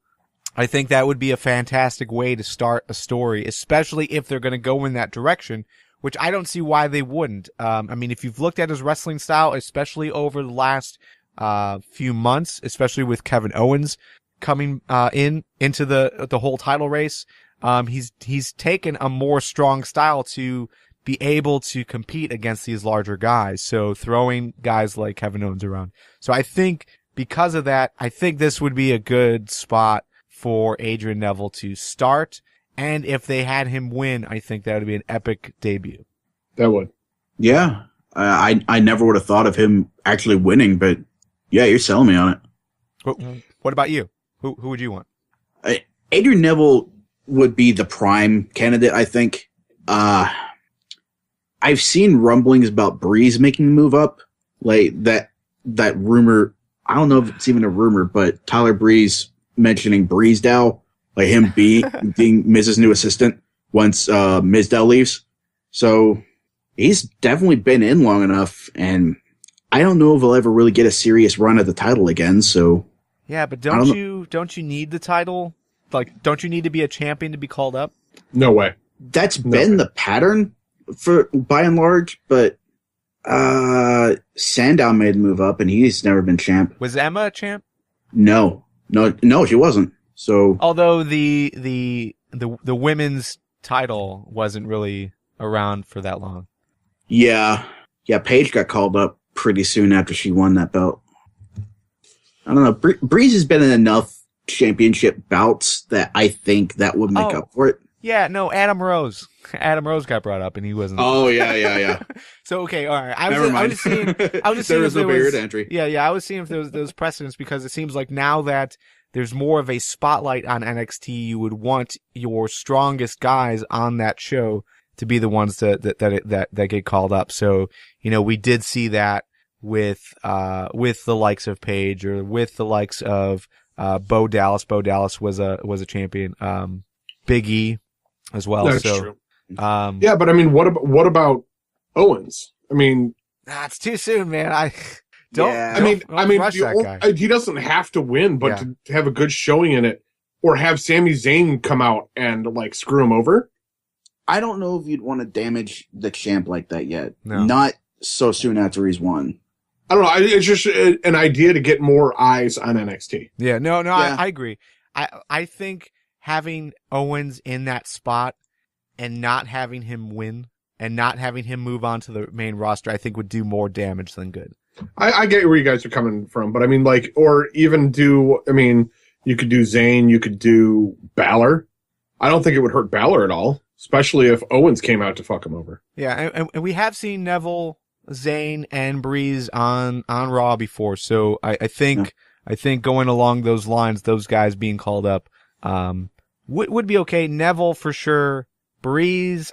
I think that would be a fantastic way to start a story, especially if they're going to go in that direction, which I don't see why they wouldn't. If you've looked at his wrestling style, especially over the last few months, especially with Kevin Owens coming into the whole title race, he's taken a more strong style to be able to compete against these larger guys. So throwing guys like Kevin Owens around. So I think because of that, I think this would be a good spot for Adrian Neville to start. And if they had him win, I think that would be an epic debut. That would. Yeah. I never would have thought of him actually winning, but yeah, you're selling me on it. What about you? Who would you want? Adrian Neville would be the prime candidate, I think. I've seen rumblings about Breeze making the move up, like that rumor. I don't know if it's even a rumor, but Tyler Breeze mentioning Breezedale, like him being Miz's new assistant once Mizdow leaves. So he's definitely been in long enough, and I don't know if he'll ever really get a serious run at the title again. So yeah, but don't you need the title? Like, don't you need to be a champion to be called up? No way. That's been the pattern for by and large, but Sandow made the move up, and he's never been champ. Was Emma a champ? No, she wasn't. So although the women's title wasn't really around for that long. Yeah, Paige got called up pretty soon after she won that belt. I don't know. Breeze has been in enough championship bouts that I think that would make up for it. Yeah, no, Adam Rose. Adam Rose got brought up and he wasn't. Oh, yeah. So, okay, all right. I was seeing there was a weird entry. Yeah, I was seeing if there was those precedents, because it seems like now that there's more of a spotlight on NXT, you would want your strongest guys on that show to be the ones that get called up. So, we did see that with the likes of Paige, or with the likes of Bo Dallas. Bo Dallas was a champion. Big E as well. That's so true. Yeah, but I mean, what about Owens? I mean, it's too soon, man. I mean, rush that guy. He doesn't have to win, but to have a good showing in it, or have Sami Zayn come out and like screw him over. I don't know if you'd want to damage the champ like that yet. No. Not so soon after he's won. I don't know. It's just an idea to get more eyes on NXT. Yeah, no, Yeah. I agree. I think having Owens in that spot and not having him win and not having him move on to the main roster, I think would do more damage than good. I get where you guys are coming from, but I mean, like, or even you could do Zayn, you could do Balor. I don't think it would hurt Balor at all, especially if Owens came out to fuck him over. Yeah, and we have seen Neville, Zayn, and Breeze on Raw before, so I think going along those lines, those guys being called up would be okay. Neville for sure. Breeze,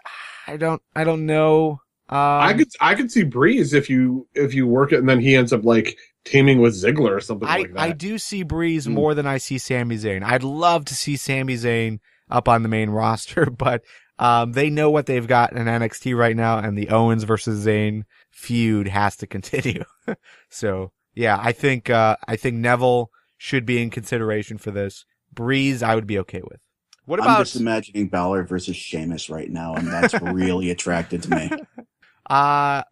I don't know. I could see Breeze if you work it and then he ends up like teaming with Ziggler or something like that. I do see Breeze more than I see Sami Zayn. I'd love to see Sami Zayn up on the main roster, but they know what they've got in NXT right now, and the Owens versus Zayn feud has to continue. So yeah, I think Neville should be in consideration for this. Breeze, I would be okay with. What about? I'm just imagining Balor versus Sheamus right now, and that's really attracted to me.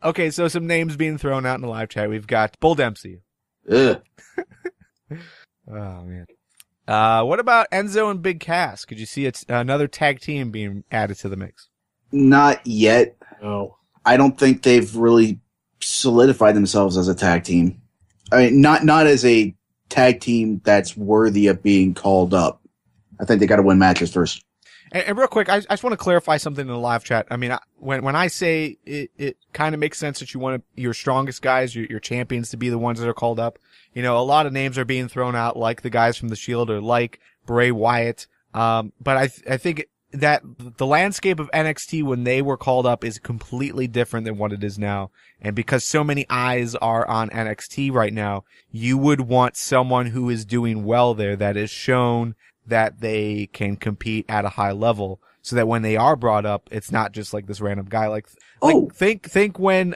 Okay, so some names being thrown out in the live chat. We've got Bull Dempsey. Ugh. Oh man. What about Enzo and Big Cass? Could you see another tag team being added to the mix? Not yet. No. I don't think they've really solidified themselves as a tag team. I mean, not as a tag team that's worthy of being called up. I think they got to win matches first. And real quick, I just want to clarify something in the live chat. I mean, when I say it kind of makes sense that you want your strongest guys, your champions, to be the ones that are called up. A lot of names are being thrown out, like the guys from the Shield or like Bray Wyatt. But I think that the landscape of NXT when they were called up is completely different than what it is now. And because so many eyes are on NXT right now, you would want someone who is doing well there, that is shown that they can compete at a high level, so that when they are brought up, it's not just like this random guy. Think when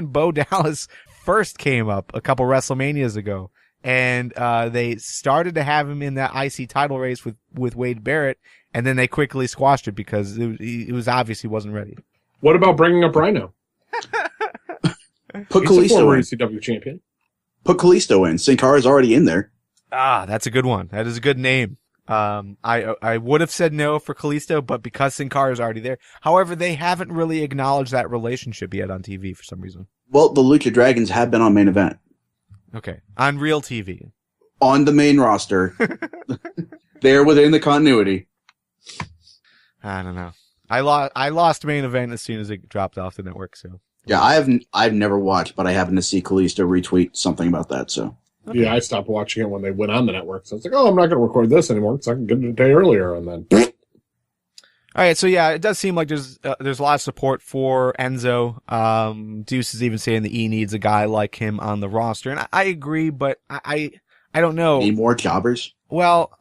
Bo Dallas first came up a couple WrestleManias ago, and they started to have him in that IC title race with Wade Barrett, and then they quickly squashed it because it was obvious he wasn't ready. What about bringing up Rhino? Put He's Kalisto a former in. ECW champion. Put Kalisto in. Sin Cara's already in there. Ah, that's a good one. That is a good name. I would have said no for Kalisto, but because Sin Cara is already there. However, they haven't really acknowledged that relationship yet on TV for some reason. Well, the Lucha Dragons have been on main event. Okay. On real TV. On the main roster. They're within the continuity. I don't know. I lost main event as soon as it dropped off the network, so Yeah, I've never watched, but I happened to see Kalisto retweet something about that. So Okay. Yeah, I stopped watching it when they went on the network. So it's like, oh, I'm not going to record this anymore because I can get it a day earlier. And then, All right, so yeah, it does seem like there's a lot of support for Enzo. Deuce is even saying that he needs a guy like him on the roster, and I agree, but I don't know. need more jobbers. Well,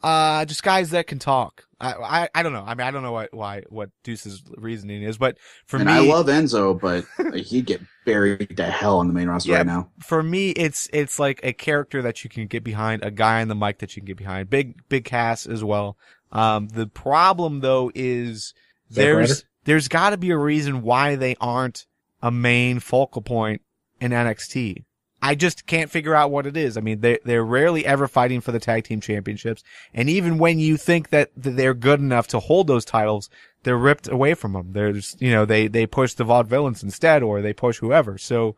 just guys that can talk. I don't know. I mean, I don't know what Deuce's reasoning is, but for me, I love Enzo, but he'd get buried to hell on the main roster right now. For me, it's like a character that you can get behind, a guy on the mic that you can get behind. Big cast as well. The problem though is there's got to be a reason why they aren't a main focal point in NXT. I just can't figure out what it is. I mean, they're rarely ever fighting for the tag team championships. And even when you think that they're good enough to hold those titles, they're ripped away from them. There's, they push the Vaudevillains instead, or they push whoever. So,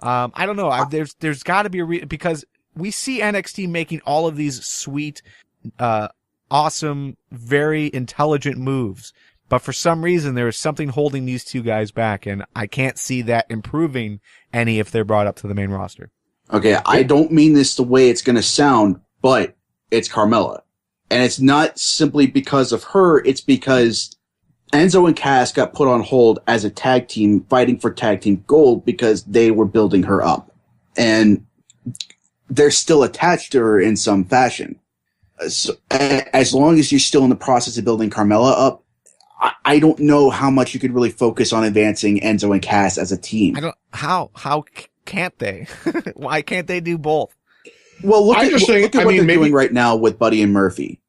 I don't know. There's gotta be because we see NXT making all of these sweet, awesome, very intelligent moves. But for some reason, there is something holding these two guys back, and I can't see that improving any if they're brought up to the main roster. Okay, I don't mean this the way it's going to sound, but it's Carmella. And it's not simply because of her, it's because Enzo and Cass got put on hold as a tag team fighting for tag team gold because they were building her up. And they're still attached to her in some fashion. So, as long as you're still in the process of building Carmella up, I don't know how much you could really focus on advancing Enzo and Cass as a team. How can't they? Why can't they do both? Well, look at what they're doing right now with Buddy and Murphy.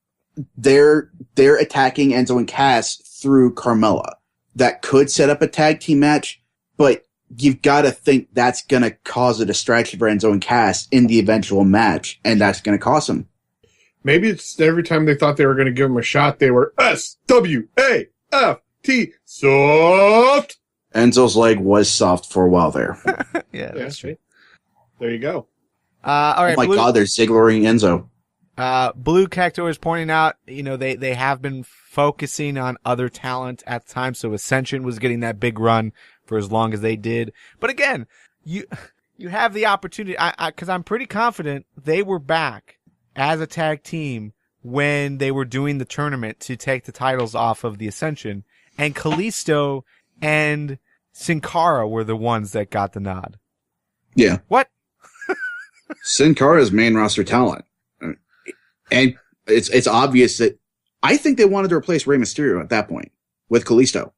They're attacking Enzo and Cass through Carmella. That could set up a tag team match, but you've got to think that's going to cause a distraction for Enzo and Cass in the eventual match, and that's going to cost them. Maybe it's every time they thought they were going to give him a shot, they were SWAFT soft. Enzo's leg was soft for a while there. Yeah, that's true. There you go. All right. Oh my God, they're Zigglering Enzo. Blue Cactor is pointing out, they have been focusing on other talent at the time, so Ascension was getting that big run for as long as they did. But again, you have the opportunity, because I'm pretty confident they were back as a tag team when they were doing the tournament to take the titles off of the Ascension, and Kalisto and Sin Cara were the ones that got the nod. Yeah. What? Sin Cara's main roster talent. And it's obvious that I think they wanted to replace Rey Mysterio at that point with Kalisto.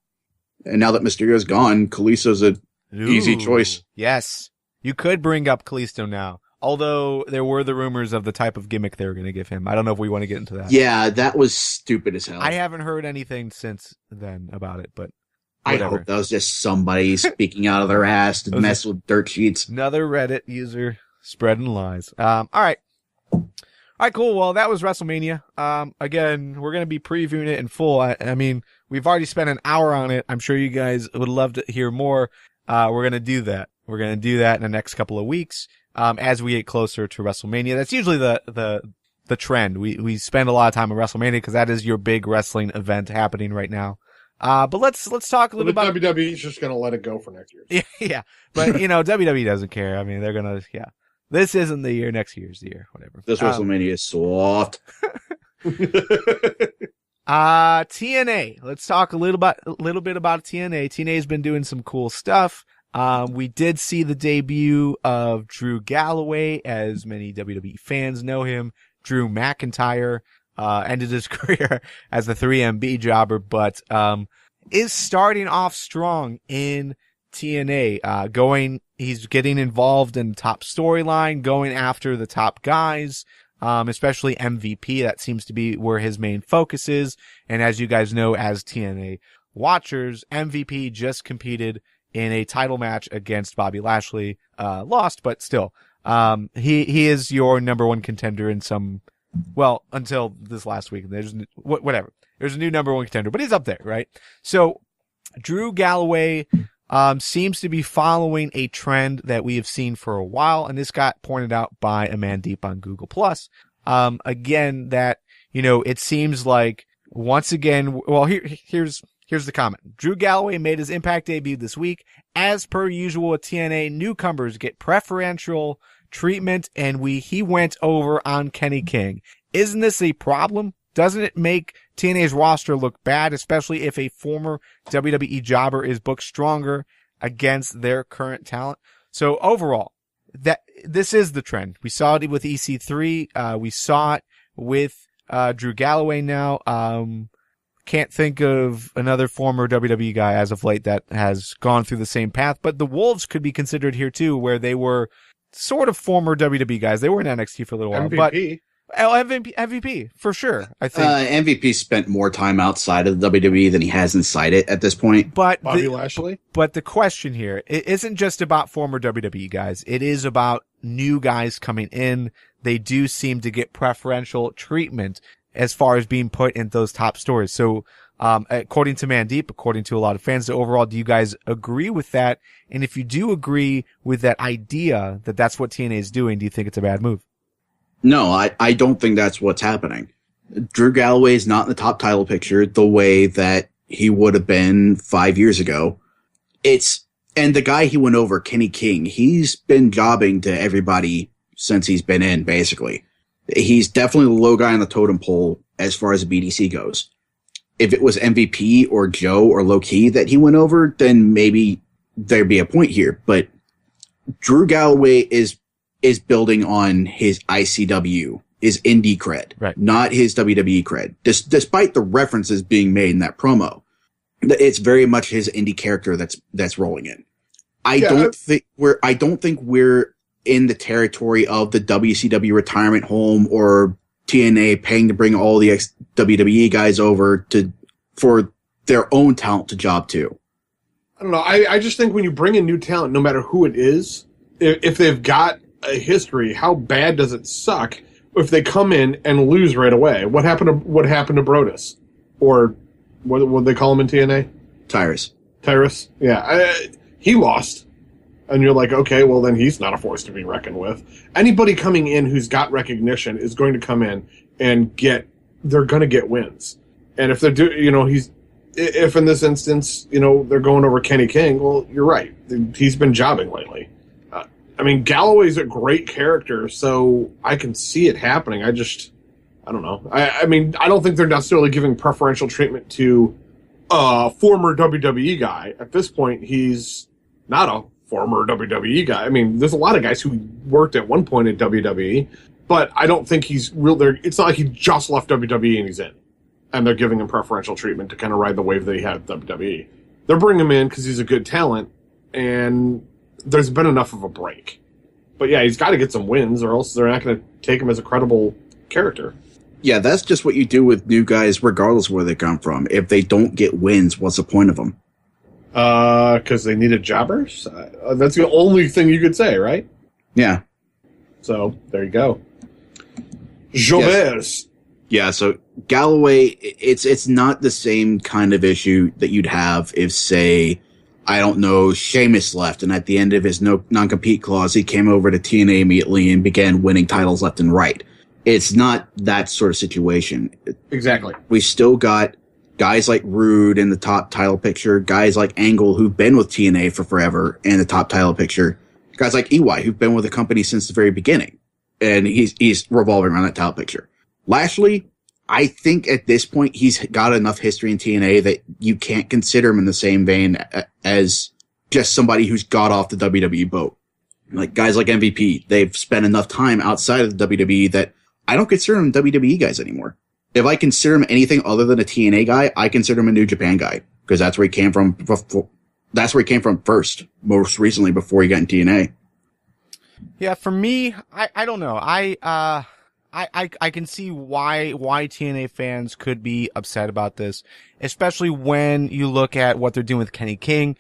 And now that Mysterio's gone, Kalisto's an easy choice. Yes. You could bring up Kalisto now. Although there were the rumors of the type of gimmick they were going to give him. I don't know if we want to get into that. Yeah, that was stupid as hell. I haven't heard anything since then about it, but whatever. I hope that was just somebody speaking out of their ass to mess with dirt sheets. Another Reddit user spreading lies. All right. All right, cool. Well, that was WrestleMania. Again, we're going to be previewing it in full. I mean, we've already spent an hour on it. I'm sure you guys would love to hear more. We're going to do that. We're going to do that in the next couple of weeks. As we get closer to WrestleMania. That's usually the trend. We spend a lot of time on WrestleMania because that is your big wrestling event happening right now. But let's talk a little about WWE's just going to let it go for next year. Yeah. But WWE doesn't care. I mean, they're going to, this isn't the year, next year's the year, whatever. This WrestleMania is soft. TNA. Let's talk a little bit about TNA. TNA's been doing some cool stuff. We did see the debut of Drew Galloway, as many WWE fans know him. Drew McIntyre, ended his career as the 3MB jobber, but, is starting off strong in TNA, he's getting involved in top storyline, going after the top guys, especially MVP. That seems to be where his main focus is. And as you guys know, as TNA watchers, MVP just competed in a title match against Bobby Lashley, lost, but still, he is your number one contender in until this last week. There's whatever. There's a new number one contender, but he's up there, right? So Drew Galloway, seems to be following a trend that we have seen for a while. And this got pointed out by Amandeep on Google Plus. Again, that, it seems like once again, well, here's Here's the comment. Drew Galloway made his Impact debut this week. As per usual with TNA, newcomers get preferential treatment, and he went over on Kenny King. Isn't this a problem? Doesn't it make TNA's roster look bad, especially if a former WWE jobber is booked stronger against their current talent? So overall, this is the trend. We saw it with EC3. We saw it with Drew Galloway now. Can't think of another former WWE guy as of late that has gone through the same path, but the Wolves could be considered here too, where they were sort of former WWE guys. They were in NXT for a little while, MVP. But MVP for sure. I think MVP spent more time outside of the WWE than he has inside it at this point. But Bobby Lashley. But the question here, it isn't just about former WWE guys. It is about new guys coming in. They do seem to get preferential treatment as far as being put in those top stories. So, according to Mandeep, according to a lot of fans, overall, do you guys agree with that? And if you do agree with that idea that that's what TNA is doing, do you think it's a bad move? No, I don't think that's what's happening. Drew Galloway is not in the top title picture the way that he would have been 5 years ago. And the guy he went over, Kenny King, he's been jobbing to everybody since he's been in, basically. He's definitely the low guy on the totem pole as far as the BDC goes. If it was MVP or Joe or Low Key that he went over, then maybe there'd be a point here. But Drew Galloway is building on his ICW, his indie cred, right, not his WWE cred. Despite the references being made in that promo, it's very much his indie character that's rolling in. I don't think we're in the territory of the WCW retirement home or TNA paying to bring all the WWE guys over for their own talent to job to. I don't know. I just think when you bring in new talent, no matter who it is, if they've got a history, how bad does it suck if they come in and lose right away? What happened to Brodus? Or what they call him in TNA? Tyrus. Yeah. He lost. And you're like, okay, well then he's not a force to be reckoned with. Anybody coming in who's got recognition is going to come in and they're going to get wins. And if if in this instance, they're going over Kenny King, well, you're right. He's been jobbing lately. Galloway's a great character, so I can see it happening. I don't know. I don't think they're necessarily giving preferential treatment to a former WWE guy. At this point, he's not a former WWE guy. There's a lot of guys who worked at one point at WWE, but I don't think he's real there. It's not like he just left WWE and he's in, and they're giving him preferential treatment to kind of ride the wave that he had at WWE. They're bringing him in because he's a good talent, and there's been enough of a break. But yeah, he's got to get some wins, or else they're not going to take him as a credible character. Yeah, that's just what you do with new guys, regardless of where they come from. If they don't get wins, what's the point of them? Because they needed jobbers? That's the only thing you could say, right? Yeah. So, there you go. Jobers. Yes. Yeah, so Galloway, it's not the same kind of issue that you'd have if, say, I don't know, Sheamus left, and at the end of his non-compete clause, he came over to TNA immediately and began winning titles left and right. It's not that sort of situation. Exactly. We still got guys like Rude in the top title picture, guys like Angle who've been with TNA for forever in the top title picture, guys like EY who've been with the company since the very beginning, and he's revolving around that title picture. Lashley, I think at this point he's got enough history in TNA that you can't consider him in the same vein as just somebody who's got off the WWE boat. Like guys like MVP, they've spent enough time outside of the WWE that I don't consider them WWE guys anymore. If I consider him anything other than a TNA guy, I consider him a New Japan guy because that's where he came from. That's where he came from first, most recently before he got in TNA. Yeah, for me, I don't know. I can see why TNA fans could be upset about this, especially when you look at what they're doing with Kenny King.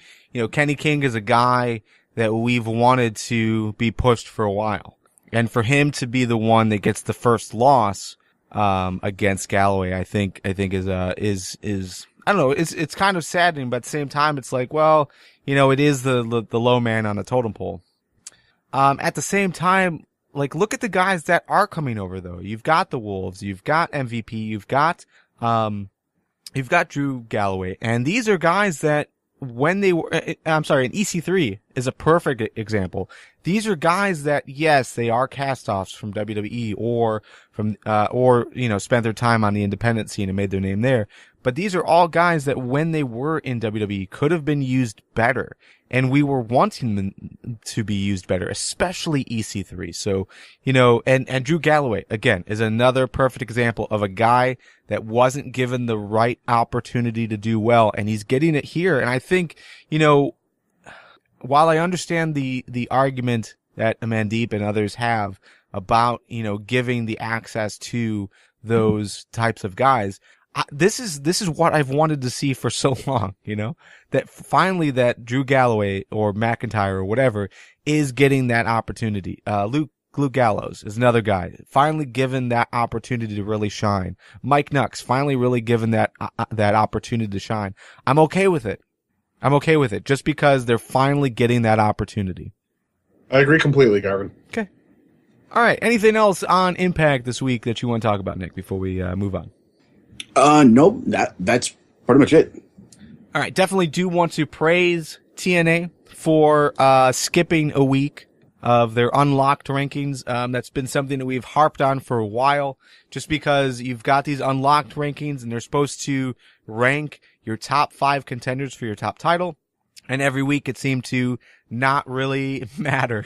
Kenny King is a guy that we've wanted to be pushed for a while, and for him to be the one that gets the first loss against Galloway, I think is I don't know, it's kind of saddening, but at the same time, it's like, well, it is the low man on the totem pole. At the same time, like, look at the guys that are coming over though. You've got the Wolves, you've got MVP, you've got you've got Drew Galloway, and these are guys that when they were, I'm sorry, an EC3 is a perfect example. These are guys that, yes, they are cast-offs from WWE or from, spent their time on the independent scene and made their name there. But these are all guys that when they were in WWE could have been used better. And we were wanting them to be used better, especially EC3. So, and Drew Galloway, again, is another perfect example of a guy that wasn't given the right opportunity to do well. And he's getting it here. And I think, while I understand the argument that Amandeep and others have about, giving the access to those types of guys, this is what I've wanted to see for so long, that finally that Drew Galloway or McIntyre or whatever is getting that opportunity. Luke Gallows is another guy finally given that opportunity to really shine. Mike Nux finally really given that opportunity to shine. I'm okay with it just because they're finally getting that opportunity. I agree completely, Garvin. Okay. All right. Anything else on Impact this week that you want to talk about, Nick, before we move on? Nope. That's pretty much it. All right. Definitely do want to praise TNA for skipping a week of their unlocked rankings. That's been something that we've harped on for a while, just because you've got these unlocked rankings and they're supposed to rank your top 5 contenders for your top title. And every week it seemed to not really matter,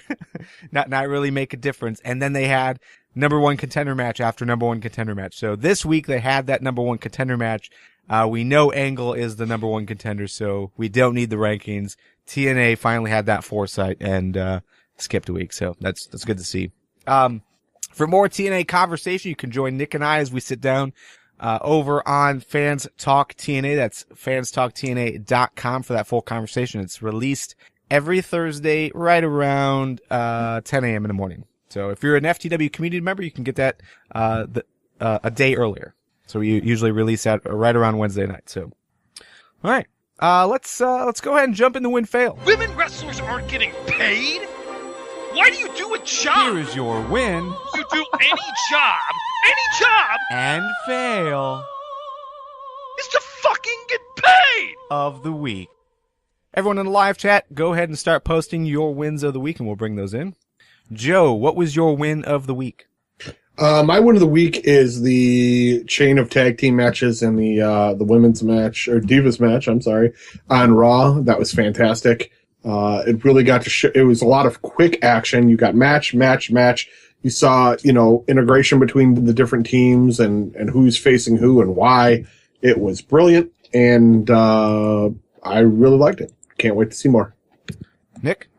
not really make a difference. And then they had number 1 contender match after number 1 contender match. So this week they had that number 1 contender match. We know Angle is the number 1 contender, so we don't need the rankings. TNA finally had that foresight and skipped a week, so that's good to see. For more TNA conversation, you can join Nick and I as we sit down over on Fans Talk TNA. That's fanstalktna.com for that full conversation. It's released every Thursday right around 10 a.m. in the morning. So if you're an FTW community member, you can get that a day earlier. So we usually release that right around Wednesday night. So, all right, let's go ahead and jump into win fail. Women wrestlers aren't getting paid. Why do you do a job? Here is your win. You do any job, and fail is to fucking get paid of the week. Everyone in the live chat, go ahead and start posting your wins of the week, and we'll bring those in. Joe, what was your win of the week? My win of the week is the chain of tag team matches in the women's match, or Divas match, I'm sorry, on Raw. That was fantastic. It really got to show, it was a lot of quick action. You got match. You saw, integration between the different teams and who's facing who and why. It was brilliant, and I really liked it. Can't wait to see more. Nick?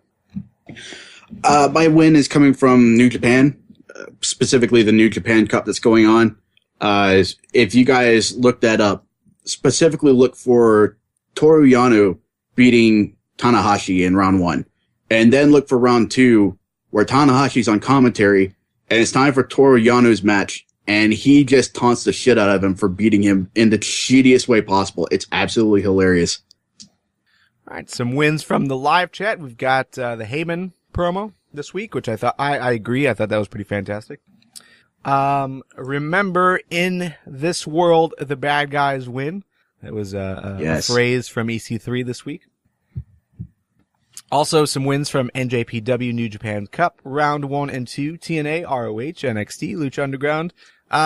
My win is coming from New Japan, specifically the New Japan Cup that's going on. If you guys look that up, specifically look for Toru Yano beating Tanahashi in round 1. And then look for round 2, where Tanahashi's on commentary, and it's time for Toru Yano's match, and he just taunts the shit out of him for beating him in the shittiest way possible. It's absolutely hilarious. All right, some wins from the live chat. We've got the Heyman promo this week, which I thought, I agree, I thought that was pretty fantastic. Remember, in this world, the bad guys win. That was a phrase from EC3 this week. Also, some wins from NJPW New Japan Cup, round 1 and 2, TNA, ROH, NXT, Lucha Underground.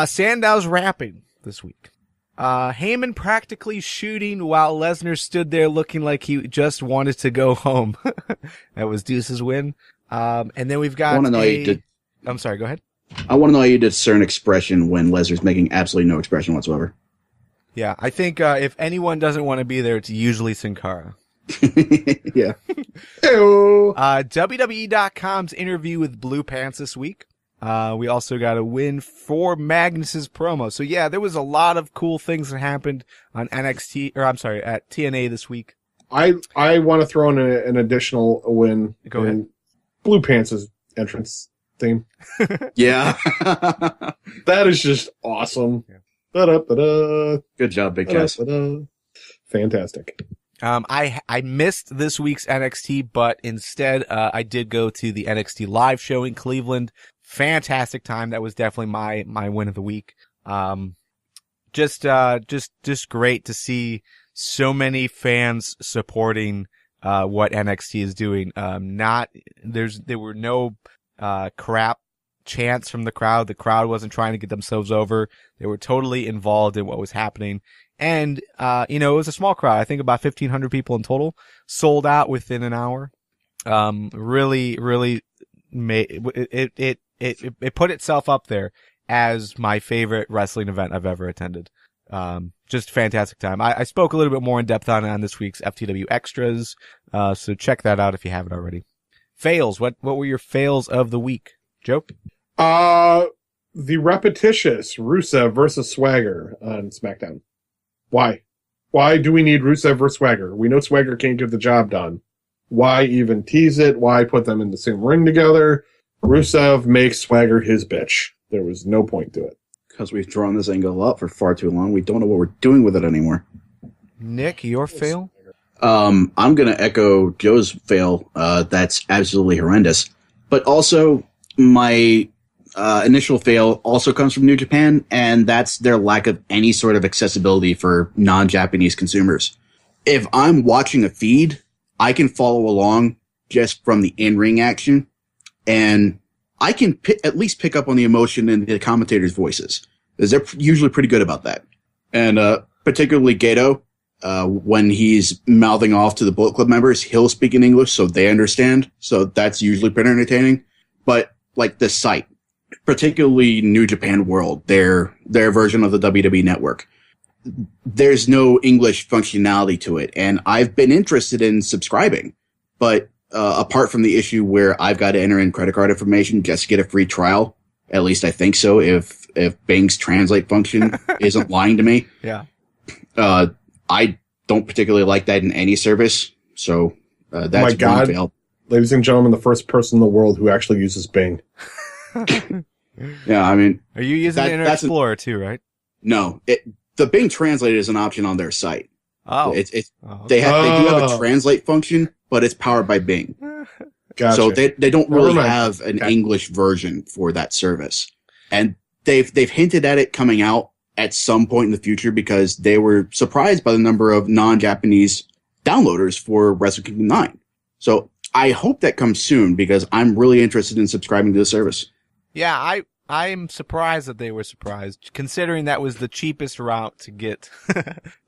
Sandow's rapping this week. Heyman practically shooting while Lesnar stood there looking like he just wanted to go home. That was Deuce's win. And then we've got I'm sorry, go ahead. I want to know how you discern expression when Lesnar's making absolutely no expression whatsoever. Yeah, I think if anyone doesn't want to be there, it's usually Sin Cara. Yeah. WWE.com's interview with Blue Pants this week. We also got a win for Magnus's promo. So yeah, there was a lot of cool things that happened on at TNA this week. I want to throw in an additional win. Go ahead. Blue Pants' entrance theme. Yeah. That is just awesome. Yeah. Good job, Big Cass. Fantastic. I missed this week's NXT, but instead, I did go to the NXT live show in Cleveland. Fantastic time. That was definitely my win of the week. just great to see so many fans supporting what NXT is doing. There were no crap chants from the crowd. The crowd wasn't trying to get themselves over. They were totally involved in what was happening. And it was a small crowd. I think about 1,500 people in total, sold out within an hour. Really made it put itself up there as my favorite wrestling event I've ever attended. Just fantastic time. I spoke a little bit more in depth on this week's FTW Extras. So check that out if you haven't already. Fails. What were your fails of the week, Joe? The repetitious Rusev versus Swagger on SmackDown. Why? Why do we need Rusev versus Swagger? We know Swagger can't get the job done. Why even tease it? Why put them in the same ring together? Rusev makes Swagger his bitch. There was no point to it. Because we've drawn this angle up for far too long. We don't know what we're doing with it anymore. Nick, your fail? I'm going to echo Joe's fail. That's absolutely horrendous. But also, my initial fail also comes from New Japan, and that's their lack of any sort of accessibility for non-Japanese consumers. If I'm watching a feed, I can follow along just from the in-ring action, and I can at least pick up on the emotion in the commentators' voices, because they're usually pretty good about that. And particularly Gato, when he's mouthing off to the Bullet Club members, he'll speak in English so they understand. So that's usually pretty entertaining. But like the site, particularly New Japan World, their version of the WWE Network, there's no English functionality to it. And I've been interested in subscribing, but apart from the issue where I've got to enter in credit card information just to get a free trial, at least I think so, if Bing's translate function isn't lying to me. Yeah. I don't particularly like that in any service. So that's one fail. Ladies and gentlemen, the first person in the world who actually uses Bing. Yeah, I mean... Are you using Internet Explorer too, right? No. The Bing Translate is an option on their site. Oh. They do have a translate function, but it's powered by Bing. Gotcha. So they don't really have an English version for that service. And they've hinted at it coming out at some point in the future because they were surprised by the number of non-Japanese downloaders for Wrestle Kingdom 9. So I hope that comes soon because I'm really interested in subscribing to the service. Yeah, I'm surprised that they were surprised, considering that was the cheapest route to get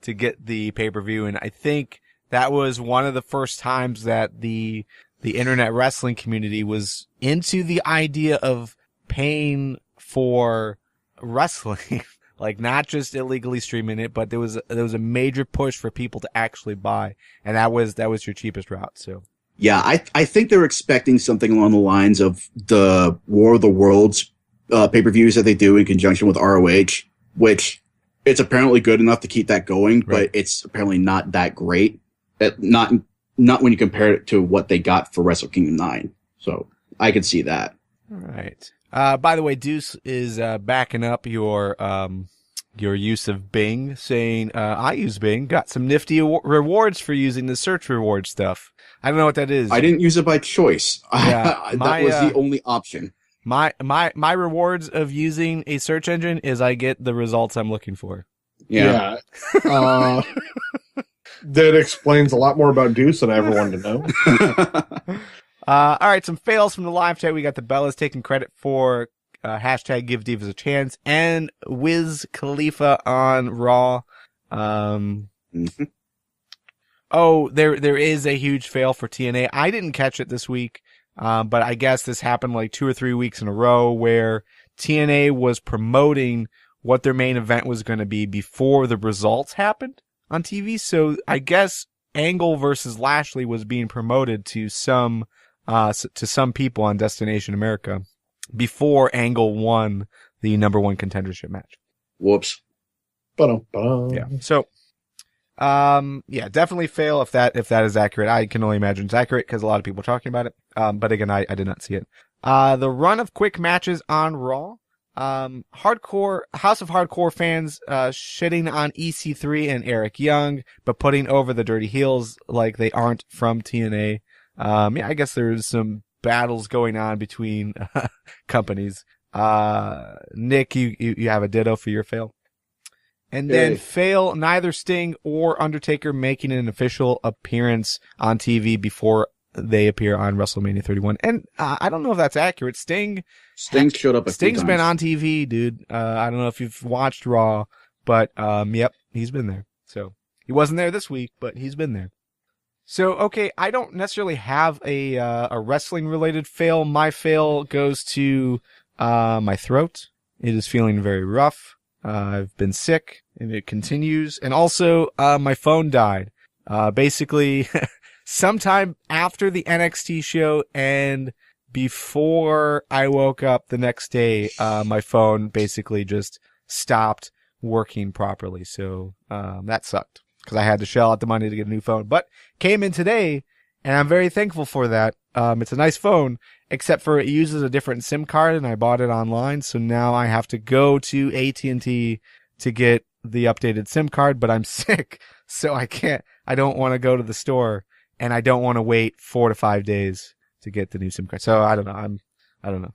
to get the pay-per-view, and I think that was one of the first times that the internet wrestling community was into the idea of paying for wrestling, like not just illegally streaming it, but there was a major push for people to actually buy, and that was your cheapest route. So yeah, I think they're expecting something along the lines of the War of the Worlds pay-per-views that they do in conjunction with ROH, which it's apparently good enough to keep that going, right, but it's apparently not that great. Not when you compare it to what they got for Wrestle Kingdom 9. So I can see that. All right. By the way, Deuce is backing up your use of Bing, saying, I use Bing, got some nifty rewards for using the search reward stuff. I don't know what that is. I didn't use it by choice. Yeah, that was the only option. My rewards of using a search engine is I get the results I'm looking for. Yeah. That explains a lot more about Deuce than I ever wanted to know. All right, some fails from the live chat. We got the Bellas taking credit for hashtag Give Divas a Chance and Wiz Khalifa on Raw. Oh, there is a huge fail for TNA. I didn't catch it this week, but I guess this happened like 2 or 3 weeks in a row where TNA was promoting what their main event was going to be before the results happened on TV. So I guess Angle versus Lashley was being promoted to some people on Destination America before Angle won the #1 contendership match. Whoops. Yeah. So, yeah, definitely fail if that is accurate. I can only imagine it's accurate because a lot of people are talking about it. But again, I did not see it. The run of quick matches on Raw. Hardcore House of Hardcore fans shitting on EC3 and Eric Young, but putting over the Dirty Heels like they aren't from TNA. Yeah, I guess there's some battles going on between companies. Nick, you have a ditto for your fail. And then fail, neither Sting or Undertaker making an official appearance on TV before they appear on WrestleMania 31. And I don't know if that's accurate. Sting showed up a few Sting's times. been on TV, dude. I don't know if you've watched Raw, but yep, he's been there. So he wasn't there this week, but he's been there. So, okay, I don't necessarily have a wrestling related fail. My fail goes to my throat. It is feeling very rough. I've been sick and it continues. And also, my phone died. Basically, sometime after the NXT show and before I woke up the next day, my phone basically just stopped working properly. So, that sucked because I had to shell out the money to get a new phone, but came in today and I'm very thankful for that. It's a nice phone, except for it uses a different SIM card and I bought it online. So now I have to go to AT&T to get the updated SIM card, but I'm sick. So I don't want to go to the store and I don't want to wait 4 to 5 days to get the new SIM card. So I don't know. I don't know.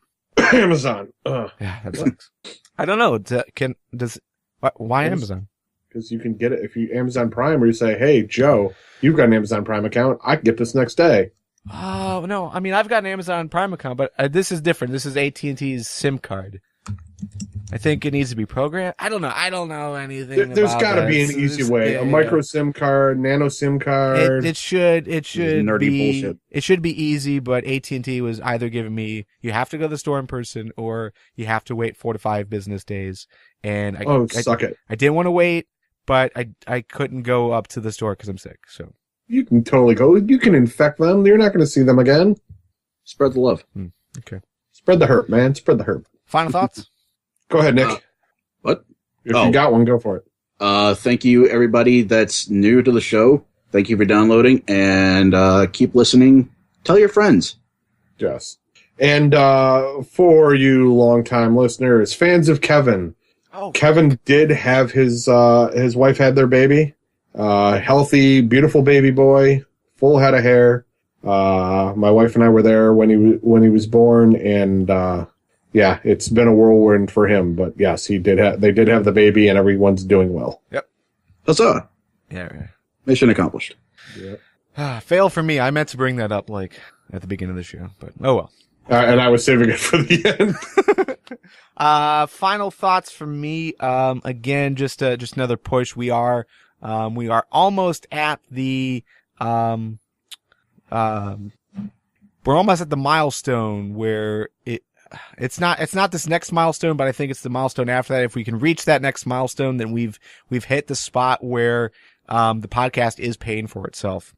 Amazon. Yeah, that sucks. I don't know. Why Amazon? Because you can get it if you Amazon Prime, or you say, "Hey, Joe, you've got an Amazon Prime account. I can get this next day." Oh no! I mean, I've got an Amazon Prime account, but this is different. This is AT&T's SIM card. I think it needs to be programmed. I don't know. I don't know anything. There's got to be an easy way. A micro SIM card, nano SIM card. It should nerdy be bullshit. It should be easy, but AT&T was either giving me you have to go to the store in person or you have to wait 4 to 5 business days. And suck it. I didn't want to wait, but I couldn't go up to the store because I'm sick. So you can totally go. You can infect them. You're not going to see them again. Spread the love. Okay. Spread the herb, man. Spread the herb. Final thoughts? Go ahead, Nick. What? If you got one, go for it. Thank you, everybody that's new to the show. Thank you for downloading, and keep listening. Tell your friends. Yes. And for you longtime listeners, fans of Kevin, Kevin did have his wife had their baby. Healthy, beautiful baby boy, full head of hair. My wife and I were there when he was born, and yeah, it's been a whirlwind for him, but yes, they did have the baby, and everyone's doing well. Yep. Huzzah. Yeah. Mission accomplished. Yep. Fail for me. I meant to bring that up at the beginning of the show, but oh well. And I was saving it for the end. Final thoughts from me. Again, just another push. We are almost at the we're almost at the milestone where it's not this next milestone, but I think it's the milestone after that. If we can reach that next milestone, then we've hit the spot where the podcast is paying for itself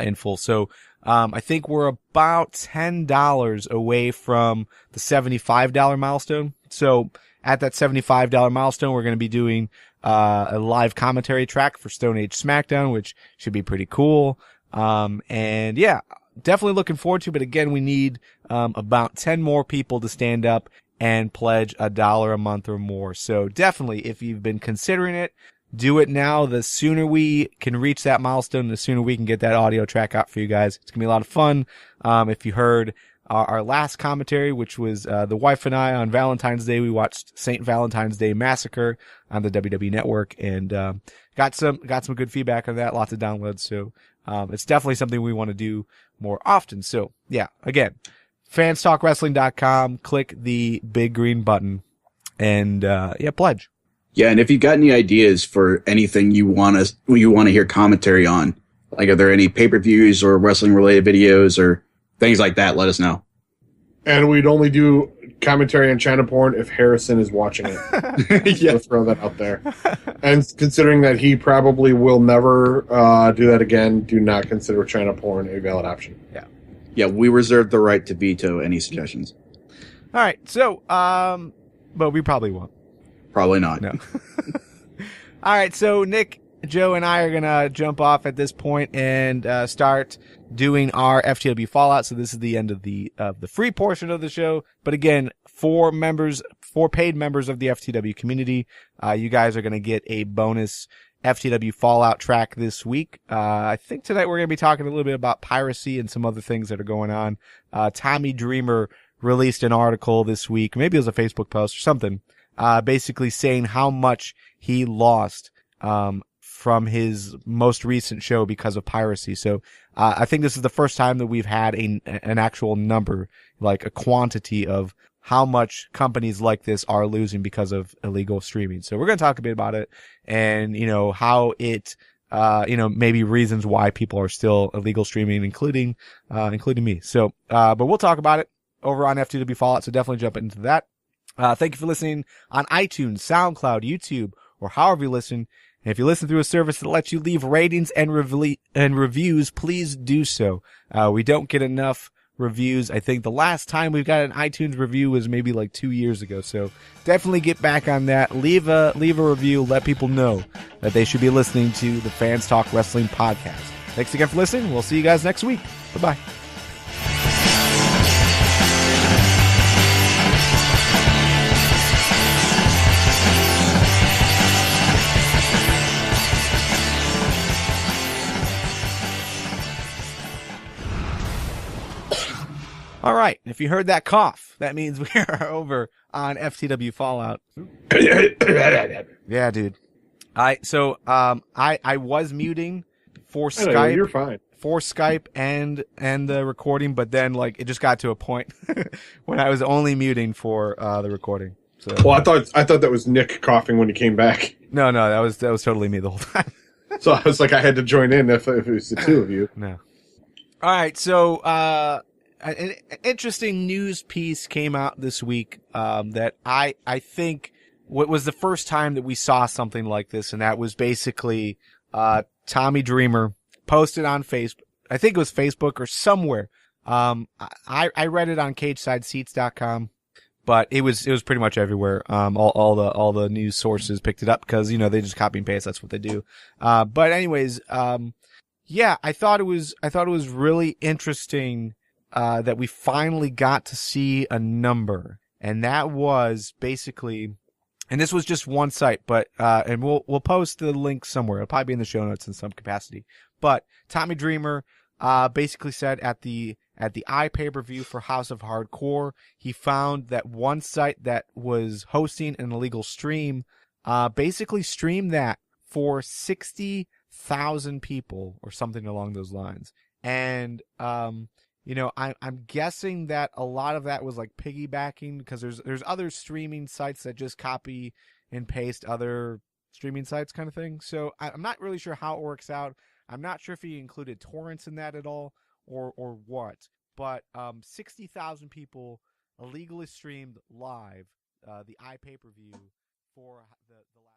in full. So I think we're about $10 away from the $75 milestone. So at that $75 milestone, we're going to be doing a live commentary track for Stone Age SmackDown, which should be pretty cool. And yeah, definitely looking forward to, but again, we need about 10 more people to stand up and pledge $1 a month or more. So definitely, if you've been considering it, do it now. The sooner we can reach that milestone, the sooner we can get that audio track out for you guys. It's gonna be a lot of fun. If you heard our last commentary, which was the wife and I on Valentine's Day, we watched St. Valentine's Day Massacre on the WWE Network, and got some good feedback on that, lots of downloads. So it's definitely something we want to do more often. So yeah, again, fanstalkwrestling.com, click the big green button and pledge. Yeah, and if you've got any ideas for anything you want to hear commentary on, like are there any pay-per-views or wrestling related videos or things like that, let us know. And we'd only do commentary on China porn if Harrison is watching it. Yeah, throw that out there. And considering that he probably will never do that again, do not consider China porn a valid option. Yeah. Yeah, we reserve the right to veto any suggestions. All right. So, but we probably won't. Probably not. No. All right. So Nick, Joe, and I are going to jump off at this point and start doing our FTW Fallout. So this is the end of the free portion of the show. But again, for paid members of the FTW community, you guys are going to get a bonus FTW Fallout track this week. I think tonight we're going to be talking a little bit about piracy and some other things that are going on. Tommy Dreamer released an article this week. Maybe it was a Facebook post or something. basically saying how much he lost from his most recent show because of piracy. So I think this is the first time that we've had an actual number, like a quantity of how much companies like this are losing because of illegal streaming. So we're going to talk a bit about it and, how it, maybe reasons why people are still illegal streaming, including me. So, but we'll talk about it over on FTW Fallout. So definitely jump into that. Thank you for listening on iTunes, SoundCloud, YouTube, or however you listen. And if you listen through a service that lets you leave ratings and reviews, please do so. We don't get enough reviews. I think the last time we've got an iTunes review was maybe like 2 years ago. So definitely get back on that. Leave a review. Let people know that they should be listening to the Fans Talk Wrestling podcast. Thanks again for listening. We'll see you guys next week. Bye-bye. All right. If you heard that cough, that means we are over on FTW Fallout. Yeah, dude. I was muting for Skype. Know, you're fine. For Skype and the recording, but then it just got to a point when I was only muting for the recording. So well, I thought that was Nick coughing when he came back. No, that was totally me the whole time. So I was like, I had to join in if it was the two of you. No. All right, so an interesting news piece came out this week that I think what was the first time that we saw something like this, and that was basically Tommy Dreamer posted on Facebook. I think it was Facebook or somewhere. I read it on CagesideSeats.com, but it was pretty much everywhere. All the news sources picked it up because they just copy and paste. That's what they do. But anyways, yeah, I thought it was really interesting. That we finally got to see a number, and that was basically, and this was just one site, but and we'll post the link somewhere. It'll probably be in the show notes in some capacity. But Tommy Dreamer basically said at the iPay-per-view for House of Hardcore, he found that one site that was hosting an illegal stream basically streamed that for 60,000 people or something along those lines, and I'm guessing that a lot of that was like piggybacking because there's other streaming sites that just copy and paste other streaming sites kind of thing. So I'm not really sure how it works out. I'm not sure if he included torrents in that at all or what. But 60,000 people illegally streamed live the iPay-per-view for the last.